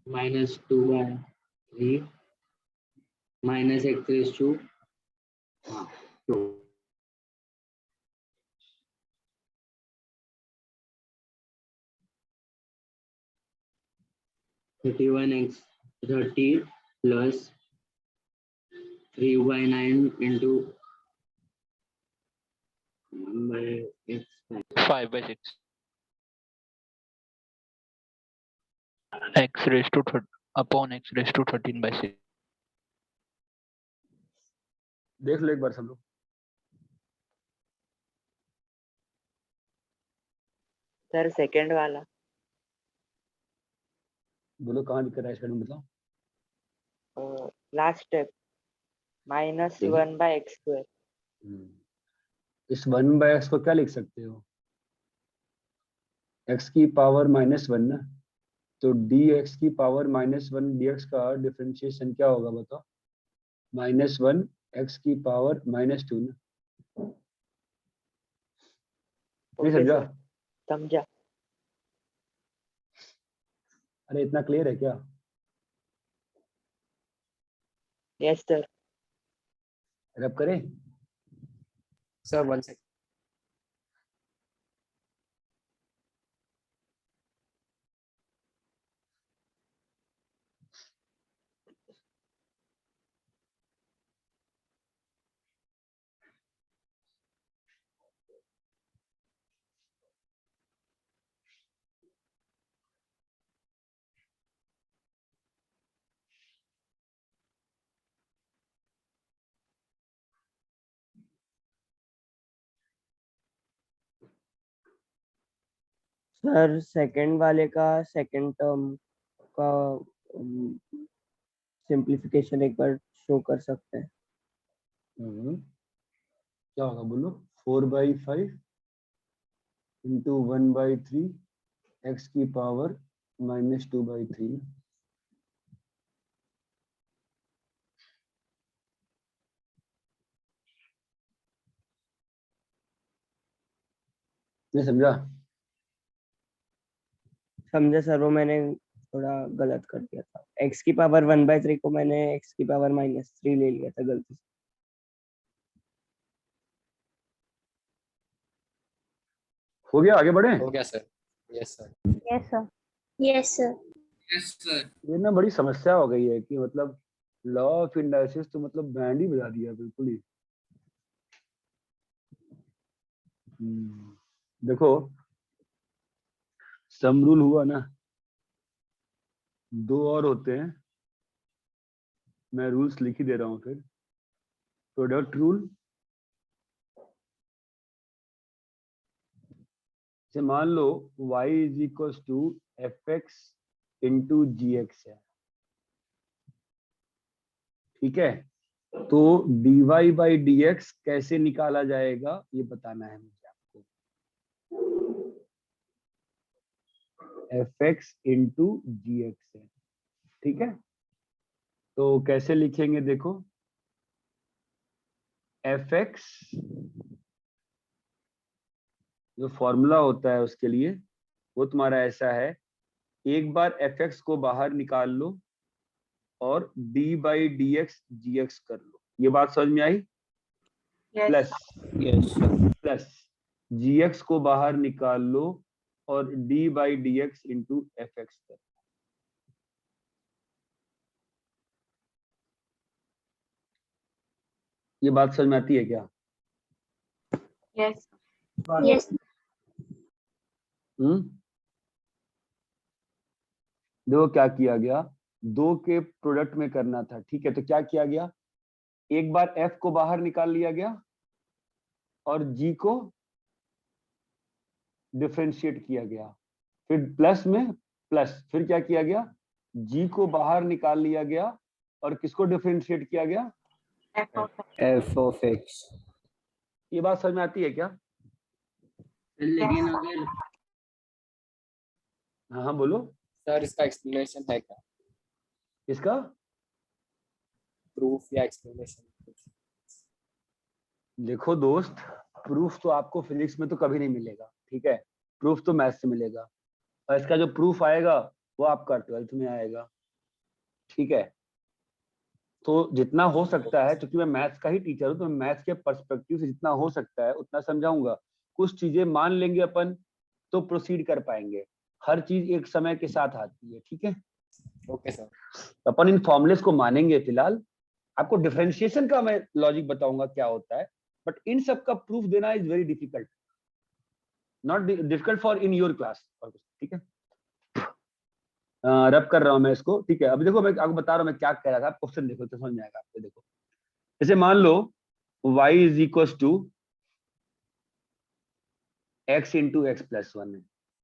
-2/3 minus x raised to 2. 30 plus 3/9 into 1/x 5/6 x raised to upon x raised to 13/6. देख लो एक बार सब लोग। सर सेकंड वाला। बोलो कहाँ दिक्कत है इसका, बताओ। Last step -1/x²। इस 1/x को क्या लिख सकते हो? x की पावर -1 ना, तो dx की पावर -1 dx का डिफरेंशिएशन क्या होगा बताओ? -1 x की पावर -2 ना। नहीं समझा? समझा। अरे इतना क्लियर है क्या? Yes sir. रब करें? Sir 1 second. सर सेकंड वाले का सेकंड टर्म का सिंप्लीफिकेशन एक बार शो कर सकते हैं? क्या होगा बोलो? 4/5 इंटू 1/3 x की पावर -2/3। नहीं समझा? समझा सर, वो मैंने थोड़ा गलत कर दिया था। x की पावर 1/3 को मैंने x की पावर -3 ले लिया था गलती से। हो गया, आगे बढ़े? हो गया sir. Yes sir. Yes sir. Yes sir. Yes sir. ये ना बड़ी समस्या हो गई है कि मतलब लॉ ऑफ इंडाइसिस तो मतलब बैंड ही बजा दिया बिल्कुल ही। देखो सम रूल हुआ ना, 2 और होते हैं, मैं रूल्स लिख ही दे रहा हूं फिर। प्रोडक्ट रूल, से मान लो y = fx इंटू gx है, ठीक है? तो dy/dx कैसे निकाला जाएगा ये बताना है मुझे आपको। fx इंटू gx है, ठीक है? तो कैसे लिखेंगे देखो, fx जो फॉर्मूला होता है उसके लिए वो तुम्हारा ऐसा है, एक बार fx को बाहर निकाल लो और d/dx gx कर लो। ये बात समझ में आई? Yes. Plus yes plus gx को बाहर निकाल लो और d by D x into F x कर। ये बात समझ में आती है क्या? Yes. Yes. देखो क्या किया गया, दो के प्रोडक्ट में करना था, ठीक है, तो क्या किया गया, एक बार f को बाहर निकाल लिया गया और g को डिफरेंशिएट किया गया, फिर प्लस में प्लस, फिर क्या किया गया, g को बाहर निकाल लिया गया और किसको डिफरेंशिएट किया गया, F of X. F of x. ये बात समझ में आती है क्या? लेकिन अगर हाँ हाँ बोलो। सर इसका एक्सप्लेनेशन है क्या? इसका प्रूफ या एक्सप्लेनेशन? देखो दोस्त, प्रूफ तो आपको फिजिक्स में तो कभी नहीं मिलेगा, ठीक है, प्रूफ तो मैथ्स से मिलेगा, और इसका जो प्रूफ आएगा वो आपका 12th में आएगा, ठीक है। तो जितना हो सकता है, क्योंकि मैं मैथ्स का ही टीचर हूँ, तो मैं मैथ्स के पर्सपेक्टिव से जितना हो सकता है उतना समझाऊंगा। कुछ चीजें मान लेंगे अपन तो प्रोसीड कर पाएंगे, हर चीज एक समय के साथ आती है, ठीक है। Okay sir. अपन इन फॉर्मुलेस को मानेंगे फिलहाल, आपको डिफरेंशिएशन का मैं लॉजिक बताऊंगा क्या होता है, बट इन सब का प्रूफ देना is very difficult, not difficult for in your class, ठीक है। रब कर रहा हूं मैं इसको, ठीक है। अभी देखो मैं आपको बता रहा हूं मैं क्या कह रहा था, आप क्वेश्चन देखो तो समझ में आएगा आपको। देखो जैसे मान लो y is equal to x into x plus 1 है,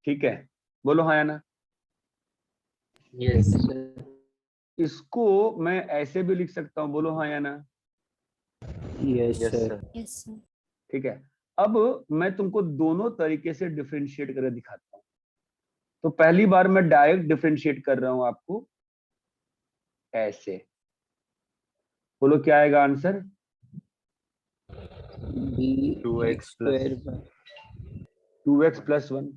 ठीक है, बोलो हाँ या ना। यस इसको मैं ऐसे भी लिख सकता हूँ, बोलो हाँ या ना। Yes sir. Yes, sir. ठीक है, अब मैं तुमको दोनों तरीके से डिफरेंशिएट करके दिखाता हूँ। तो पहली बार मैं डायरेक्ट डिफरेंशिएट कर रहा हूं आपको ऐसे, बोलो क्या आएगा answer, x square 2x plus 1।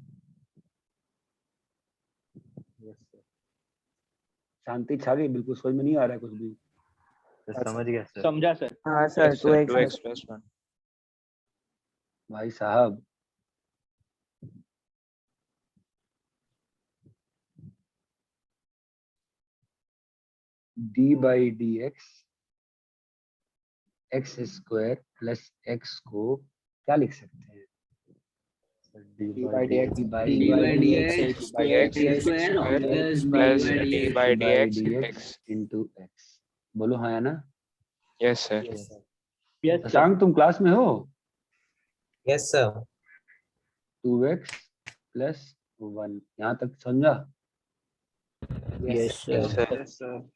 शांति छा गई, बिल्कुल समझ में नहीं आ रहा है कुछ भी। समझ गया सर। समझा सर। हाँ सर, 2x plus 1। भाई साहब d by D x square plus x को क्या लिख सकते हैं, d by dx plus d by dx into x, बोलो हाँ या ना। yes sir। शशांक तुम क्लास में हो? Yes sir. 2x प्लस 1, यहाँ तक समझा? Yes sir.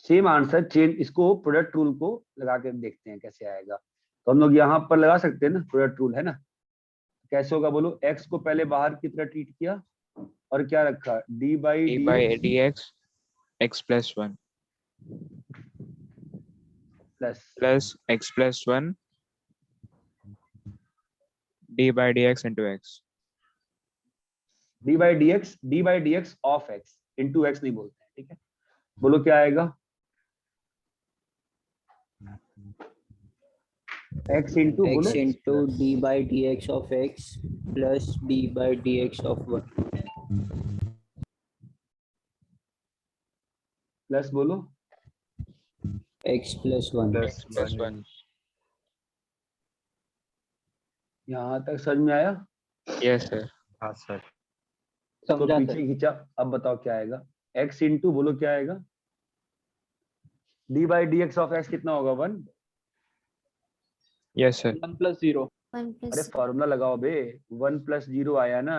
Same answer change, इसको प्रोडक्ट रूल को लगा के देखते हैं कैसे आएगा। तो हम लोग यहाँ पर लगा सकते हैं ना, प्रोडक्ट रूल है ना, कैसे होगा बोलो, x को पहले बाहर की तरह ट्रीट किया और क्या रखा, d by dx x plus 1 plus x plus 1 d by dx into x। d by dx of x into x नहीं बोलते हैं, ठीक है। बोलो क्या आएगा, x इंटू बोलो x into d by D X of x plus d by D X of 1 plus बोलो x प्लस 1। यहाँ तक समझ में आया? yes sir। हाँ सर। तो पीछे खींचा, अब बताओ क्या आएगा, x इंटू बोलो क्या आएगा, d by D X of x कितना होगा, 1। yes sir। 1 plus 0। 1 अरे plus फॉर्मूला लगाओ बे, 1 प्लस 0 आया ना,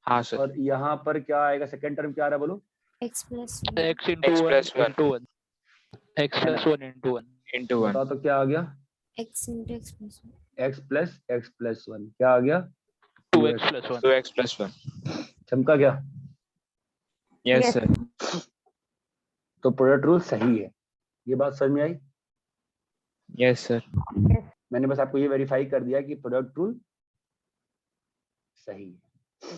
हाँ सर। और यहाँ पर क्या आएगा, सेकंड टर्म क्या आ रहा है बोलो, x plus 1. x into X 1 plus 1 into 1 x plus 1 into 1 into 1 बताओ तो क्या आ गया, X into x plus 1. x plus 1 क्या आ गया, 2x plus 1। 2x plus 1 चमका क्या? yes sir। तो प्रोडक्ट रूल सही है, ये बात समझ में आई? yes sir। मैंने बस आपको ये वेरीफाई कर दिया कि प्रोडक्ट रूल सही है।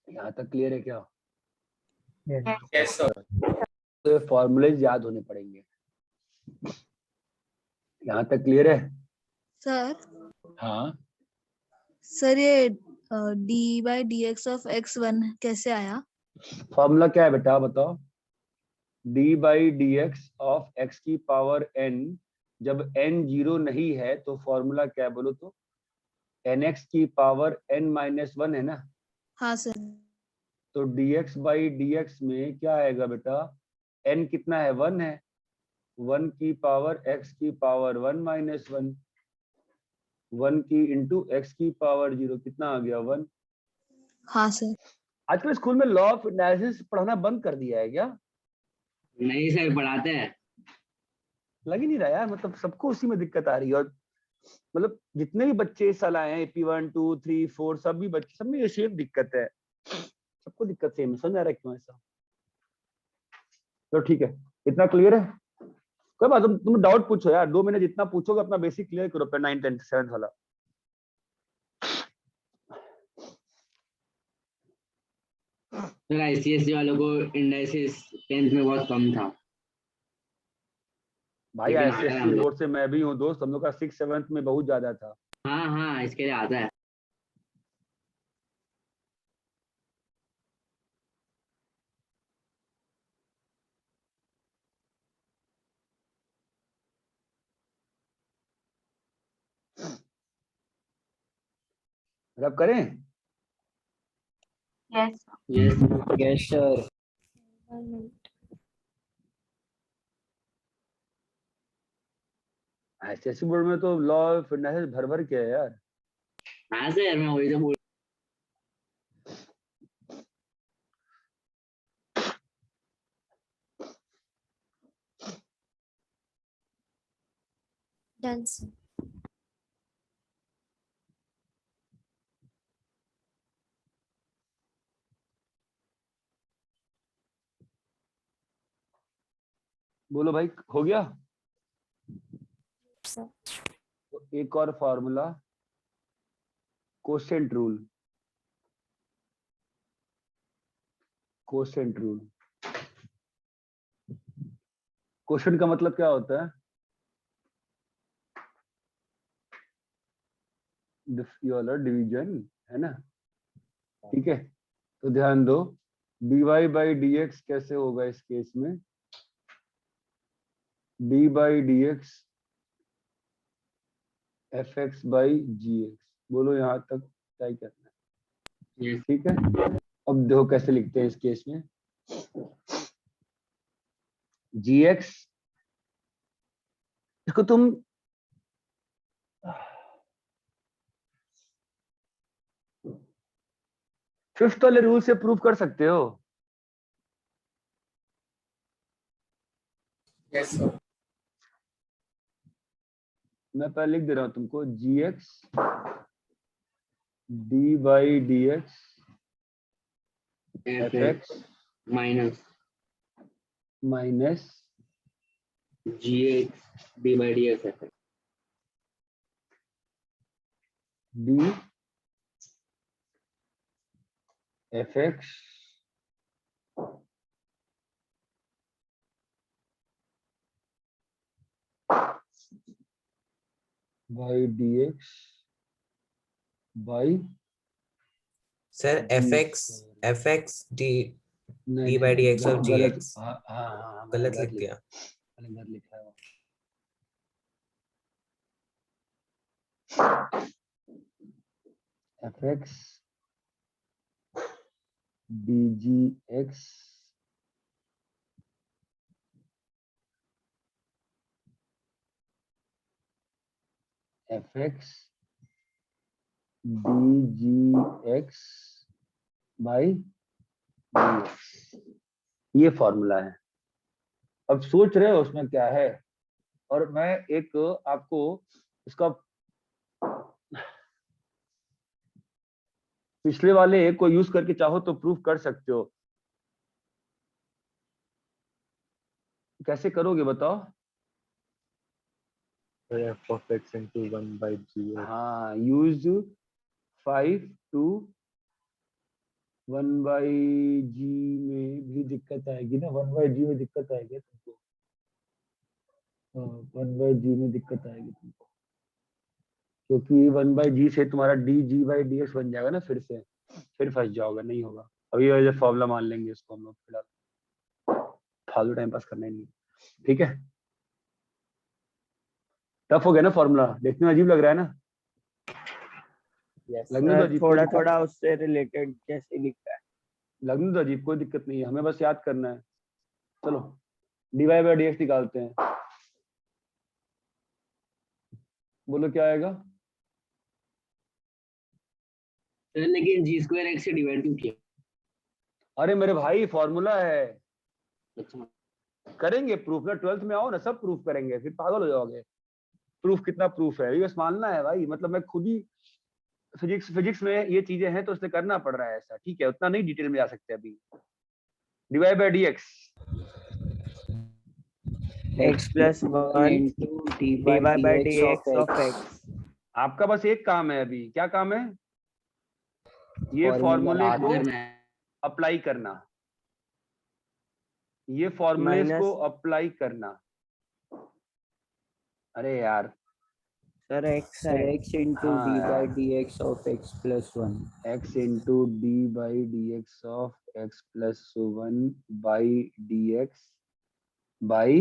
यहाँ तक क्लियर है क्या? Yes sir. तो ये फॉर्मूलेज याद होने पड़ेंगे। यहाँ तक क्लियर है? सर हाँ, सर ये D by D X of x one कैसे आया? फॉर्मूला क्या है बेटा बताओ? d by D X of x की पावर n, जब n 0 नहीं है तो फॉर्मूला क्या है बोलो तो? nx की पावर n माइनस 1 है ना? हाँ सर। तो dx बाई dx में क्या आएगा बेटा? n कितना है? 1 है। 1 की पावर x की पावर 1 माइनस 1, 1 की इंटू x की पावर 0, कितना आ गया? 1। हाँ सर। आजकल स्कूल में लॉ ऑफ एनालिसिस पढ़ाना बंद कर दिया है क्या? नहीं सर, पढ़ाते हैं। लग ही नहीं रहा यार, मतलब सबको उसी में दिक्कत आ रही है। और मतलब जितने भी बच्चे इस साल आए हैं, AP1, 2, 3, 4, सब भी बच्चे, सब में ये सेम दिक्कत है। सबको दिक्कत सेम है, समझ आ रहा है क्यों ऐसा? तो ठीक है, इतना क्लियर है? कोई बात, तुम डाउट पूछो यार, 2 महीने जितना पूछोगे अपना बेसिक क्लियर करो, फिर 9, 10, 7 वाला। सर ICSE वालों को इंडाइसिस 10th में बहुत कम था। भाई ICSE बोर्ड से मैं भी हूँ दोस्त, हम लोग का 6th 7th में बहुत ज्यादा था। हाँ हाँ, इसके लिए आता है। रब करें? Yes yes sir. ICSE board में तो लॉ ऑफ एनालिसिस भर भर के है यार। हाँ सर, मैं वही तो बोल। Done, sir. बोलो भाई, हो गया? Sir. तो एक और formula, quotient rule. Quotient rule, quotient का मतलब क्या होता है? डिवीजन, है ना? ठीक है, तो ध्यान दो, dy बाई डी एक्स कैसे होगा इस केस में? d by D x F x by g x. बोलो यहाँ तक क्या करना है? ठीक है, अब देखो कैसे लिखते हैं इस केस में। जी एक्स, इसको तुम फिफ्थ वाले रूल से प्रूव कर सकते हो। Yes sir. मैं पहले लिख दे रहा हूं तुमको, G X D by D x F X minus minus GX D by D X है D F x by D X by sir F X D by D X of G X गलत लिख दिया। गलत लिखा है। F X D G X F X D G X by D X, ये formula है। अब सोच रहे हो उसमें क्या है, और मैं एक आपको इसका पिछले वाले एक को यूज करके चाहो तो प्रूफ कर सकते हो। कैसे करोगे बताओ? f of x into 1 by g। हाँ, यूज 5 to 1 by g में भी दिक्कत आएगी ना, 1 by g में दिक्कत आएगी तुमको। 1/g में दिक्कत आएगी तुमको, क्योंकि 1/g से तुम्हारा dg/dx बन जाएगा ना, फिर से फिर फंस जाओगे, नहीं होगा। अभी ये फॉर्मूला मान लेंगे इसको हम लोग, फिलहाल फालतू टाइम पास करना ही नहीं, ठीक है। टफ हो गया ना फॉर्मूला, देखने में अजीब लग रहा है ना, लगने तो सर अजीब, थोड़ा थोड़ा उससे रिलेटेड जैसे दिख रहा है। लगने तो अजीब, कोई दिक्कत नहीं है, हमें बस याद करना है। चलो dy/dx निकालते हैं, बोलो क्या आएगा। सर लेकिन g² x से डिवाइड क्यों किया? अरे मेरे भाई फॉर्मूला है, अच्छा करेंगे प्रूफ ना, 12th में आओ ना, सब प्रूफ करेंगे, फिर पागल हो जाओगे। प्रूफ कितना प्रूफ है, ये बस मानना है भाई, मतलब मैं खुद ही फिजिक्स में ये चीजें हैं तो इसलिए करना पड़ रहा है ऐसा, ठीक है, उतना नहीं डिटेल में जा सकते अभी। dy/dx x + 1 dy/dx of x। आपका बस एक काम है अभी, क्या काम है, ये फॉर्मूले को अप्लाई करना, ये फॉर्मूलेस को अप्लाई करना। अरे यार sir x Sir, x into d/dx of x plus 1. x into d/dx of x plus 1 by dx by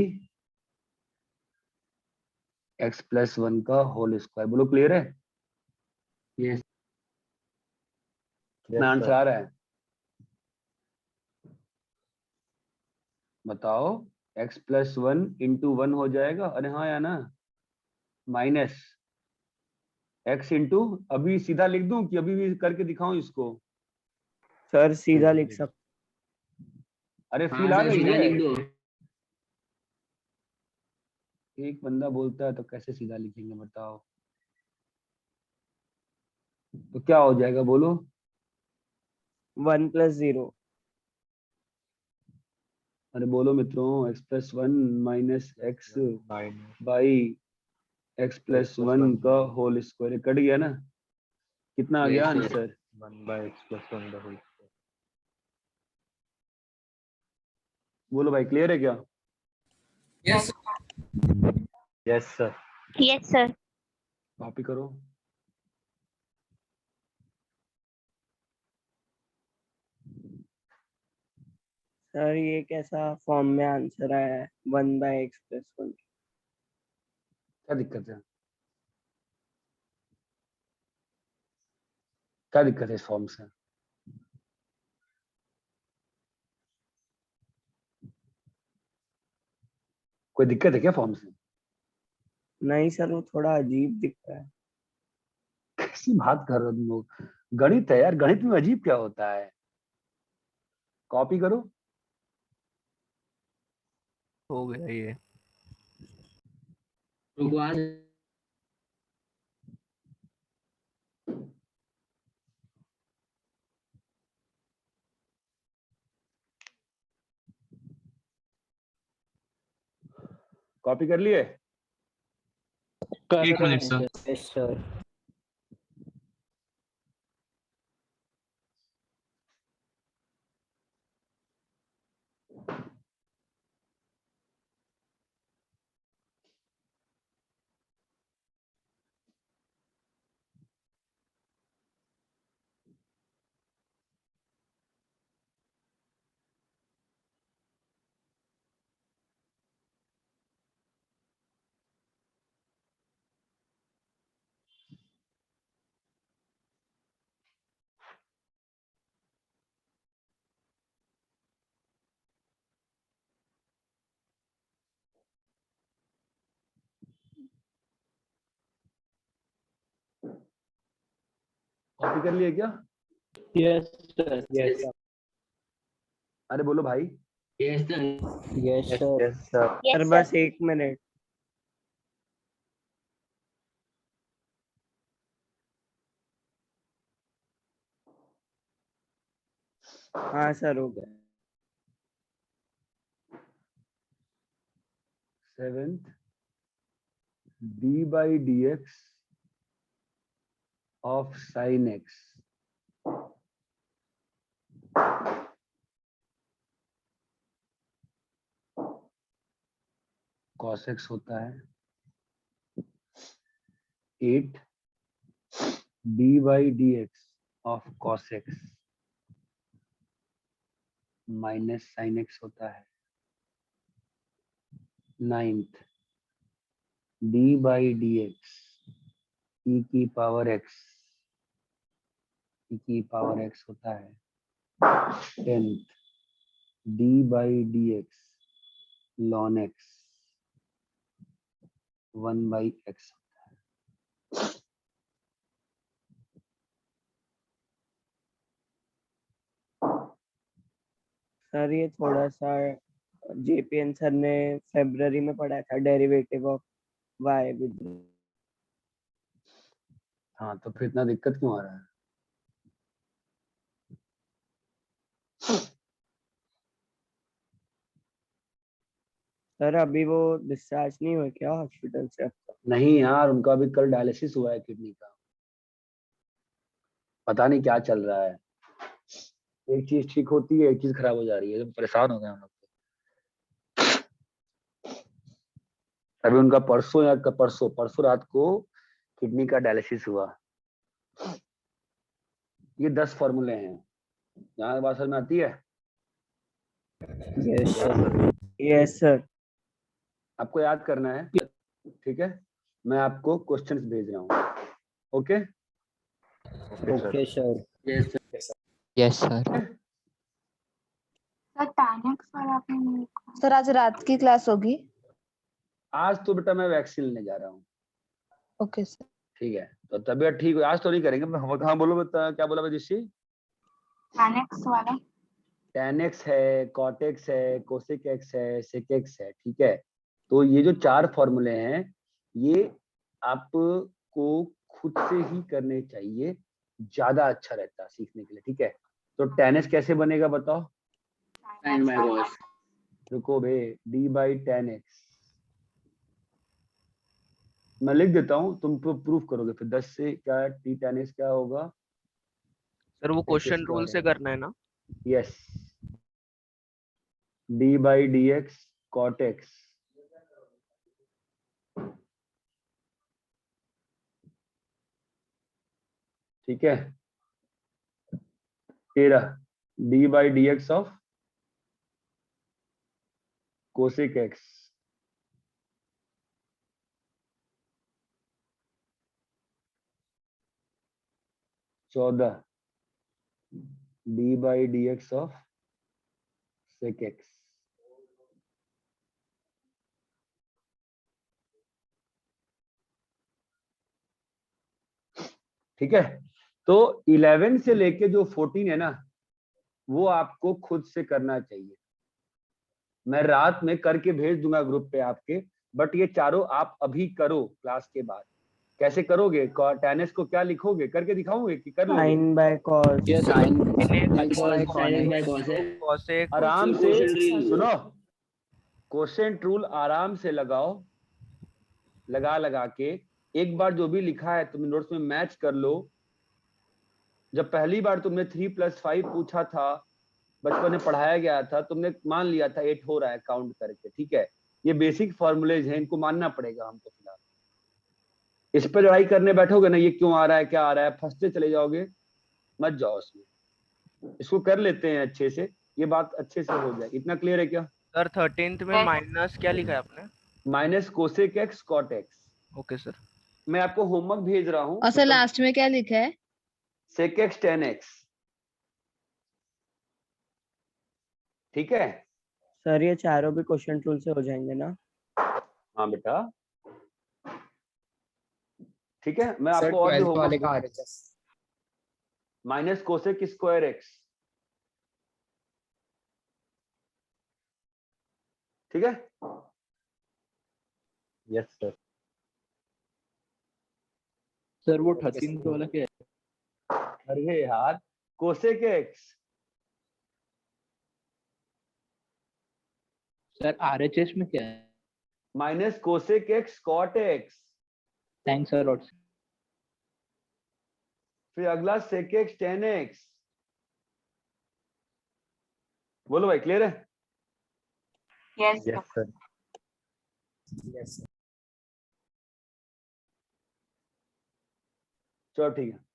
x plus 1 का होल स्क्वायर, बोलो क्लियर है। Yes, कितना आंसर आ रहा है बताओ। x plus 1 into 1 हो जाएगा, अरे हाँ या ना, माइनस x into, अभी सीधा लिख दूं कि अभी भी करके दिखाऊं इसको। सर सीधा लिख सकते। अरे हाँ फील आ सर रही सीधा है, लिख दो। एक बंदा बोलता है तो कैसे सीधा लिखेंगे बताओ, तो क्या हो जाएगा बोलो। 1 + 0। अरे बोलो मित्रों, x plus 1 minus x by x plus 1 का होल स्क्वायर, कट गया ना, कितना आ गया answer. 1/x plus 1 the whole square. बोलो भाई क्लियर है क्या। Yes Yes sir. Yes, sir. Copy करो। सर ये कैसा फॉर्म में आंसर आया है 1/x + 1। क्या दिक्कत है, क्या दिक्कत है इस फॉर्म से, कोई दिक्कत है क्या फॉर्म से। नहीं सर वो थोड़ा अजीब दिख रहा है। कैसी बात कर रहे हो तुम लोग, गणित है यार, गणित में अजीब क्या होता है। कॉपी करो। हो गया ये। रुको आज कॉपी कर लिए। एक minute sir. Yes, sir. Copy कर लिए क्या। Yes, sir. Yes. अरे बोलो भाई। Yes sir. Yes, sir. Yes sir. Sir बस 1 मिनट। हाँ सर हो गया। 7th d/dx of sin x cos x होता है 8 dy dx of cos x minus sin x होता है 9th d by dx e की पावर x होता है 10th d by dx ln x 1 by x होता है। सर ये थोड़ा सा जेपीएन सर ने फरवरी में पढ़ाया था, डेरिवेटिव ऑफ y विद। हाँ तो फिर इतना दिक्कत क्यों आ रहा है? सर अभी वो डिस्चार्ज नहीं हुए क्या हॉस्पिटल से? नहीं यार, उनका भी कल डायलिसिस हुआ है किडनी का, पता नहीं क्या चल रहा है। एक चीज ठीक होती है, एक चीज खराब हो जा रही है, तो परेशान हो गए हम लोग। अभी उनका परसों रात को किडनी का डायलिसिस हुआ। ये 10 फॉर्मूले हैं, यहाँ बात समझ में आती है? Yes sir. Yes sir. आपको याद करना है, ठीक है? मैं आपको क्वेश्चंस भेज रहा हूँ। Okay okay sir. Yes sir. Sir tan x वाला आपने नहीं लिखा। सर आज रात की क्लास होगी? आज तो बेटा मैं वैक्सीन लेने जा रहा हूँ। Okay sir. ठीक है, तो तबीयत ठीक हो, आज तो नहीं करेंगे। हाँ बोलो बता, क्या बोला बजीशी? tan x वाला tan x है, cot x है, cosec x है, sec x है, ठीक है? तो ये जो 4 फॉर्मूले हैं, ये आपको खुद से ही करने चाहिए, ज्यादा अच्छा रहता है सीखने के लिए, ठीक है? तो tan x कैसे बनेगा बताओ? sin by cos। रुको बे, d by tan x मैं लिख देता हूँ, तुम प्रूफ करोगे फिर। 10 से क्या t tan x क्या होगा? सर वो क्वेश्चन रूल से करना है ना? Yes, d by dx cot x ठीक है? 13 d by dx of cosec x 14 d by dx of sec x। ठीक है? तो 11 से लेके जो 14 है ना, वो आपको खुद से करना चाहिए। मैं रात में करके भेज दूंगा ग्रुप पे आपके, बट ये चारों आप अभी करो क्लास के बाद। कैसे करोगे? tan x को क्या लिखोगे? करके दिखाओगे कि कर लोगे? sin by cos। Yes, sin by cos है। cosec आराम से सुनो, क्वेश्चन रूल आराम से लगाओ, लगा के एक बार जो भी लिखा है तुम नोट्स में मैच कर लो। जब पहली बार तुमने 3+5 पूछा था, बचपन में पढ़ाया गया था, तुमने मान लिया था 8 हो रहा है काउंट करके, ठीक है? ये बेसिक फॉर्मूलेज हैं, इनको मानना पड़ेगा हमको। फिलहाल इस पर लड़ाई करने बैठोगे ना, ये क्यों आ रहा है, क्या आ रहा है, फंसते चले जाओगे, मत जाओ उसमें। इसको कर लेते हैं अच्छे से, ये बात अच्छे से हो जाए। इतना क्लियर है क्या? सर 13th में माइनस क्या लिखा है आपने? Minus cosec x cot x. Okay sir. मैं आपको होमवर्क भेज रहा हूँ। और सर लास्ट में क्या लिखा है? सेक एक्स tan x, ठीक है? सर ये चारों भी क्वेश्चन रूल से हो जाएंगे ना? हाँ बेटा, ठीक है? मैं आपको और भी homework, minus cosec square x, ठीक है? Yes sir. सर वो 13th वाला क्या है? अरे यार, कोसेक एक्स सर आरएचएस में क्या है? Minus cosec x cot x. Thanks sir. और फिर अगला सेक एक्स tan x। बोलो भाई, क्लियर है? Yes yes sir. चलो ठीक है।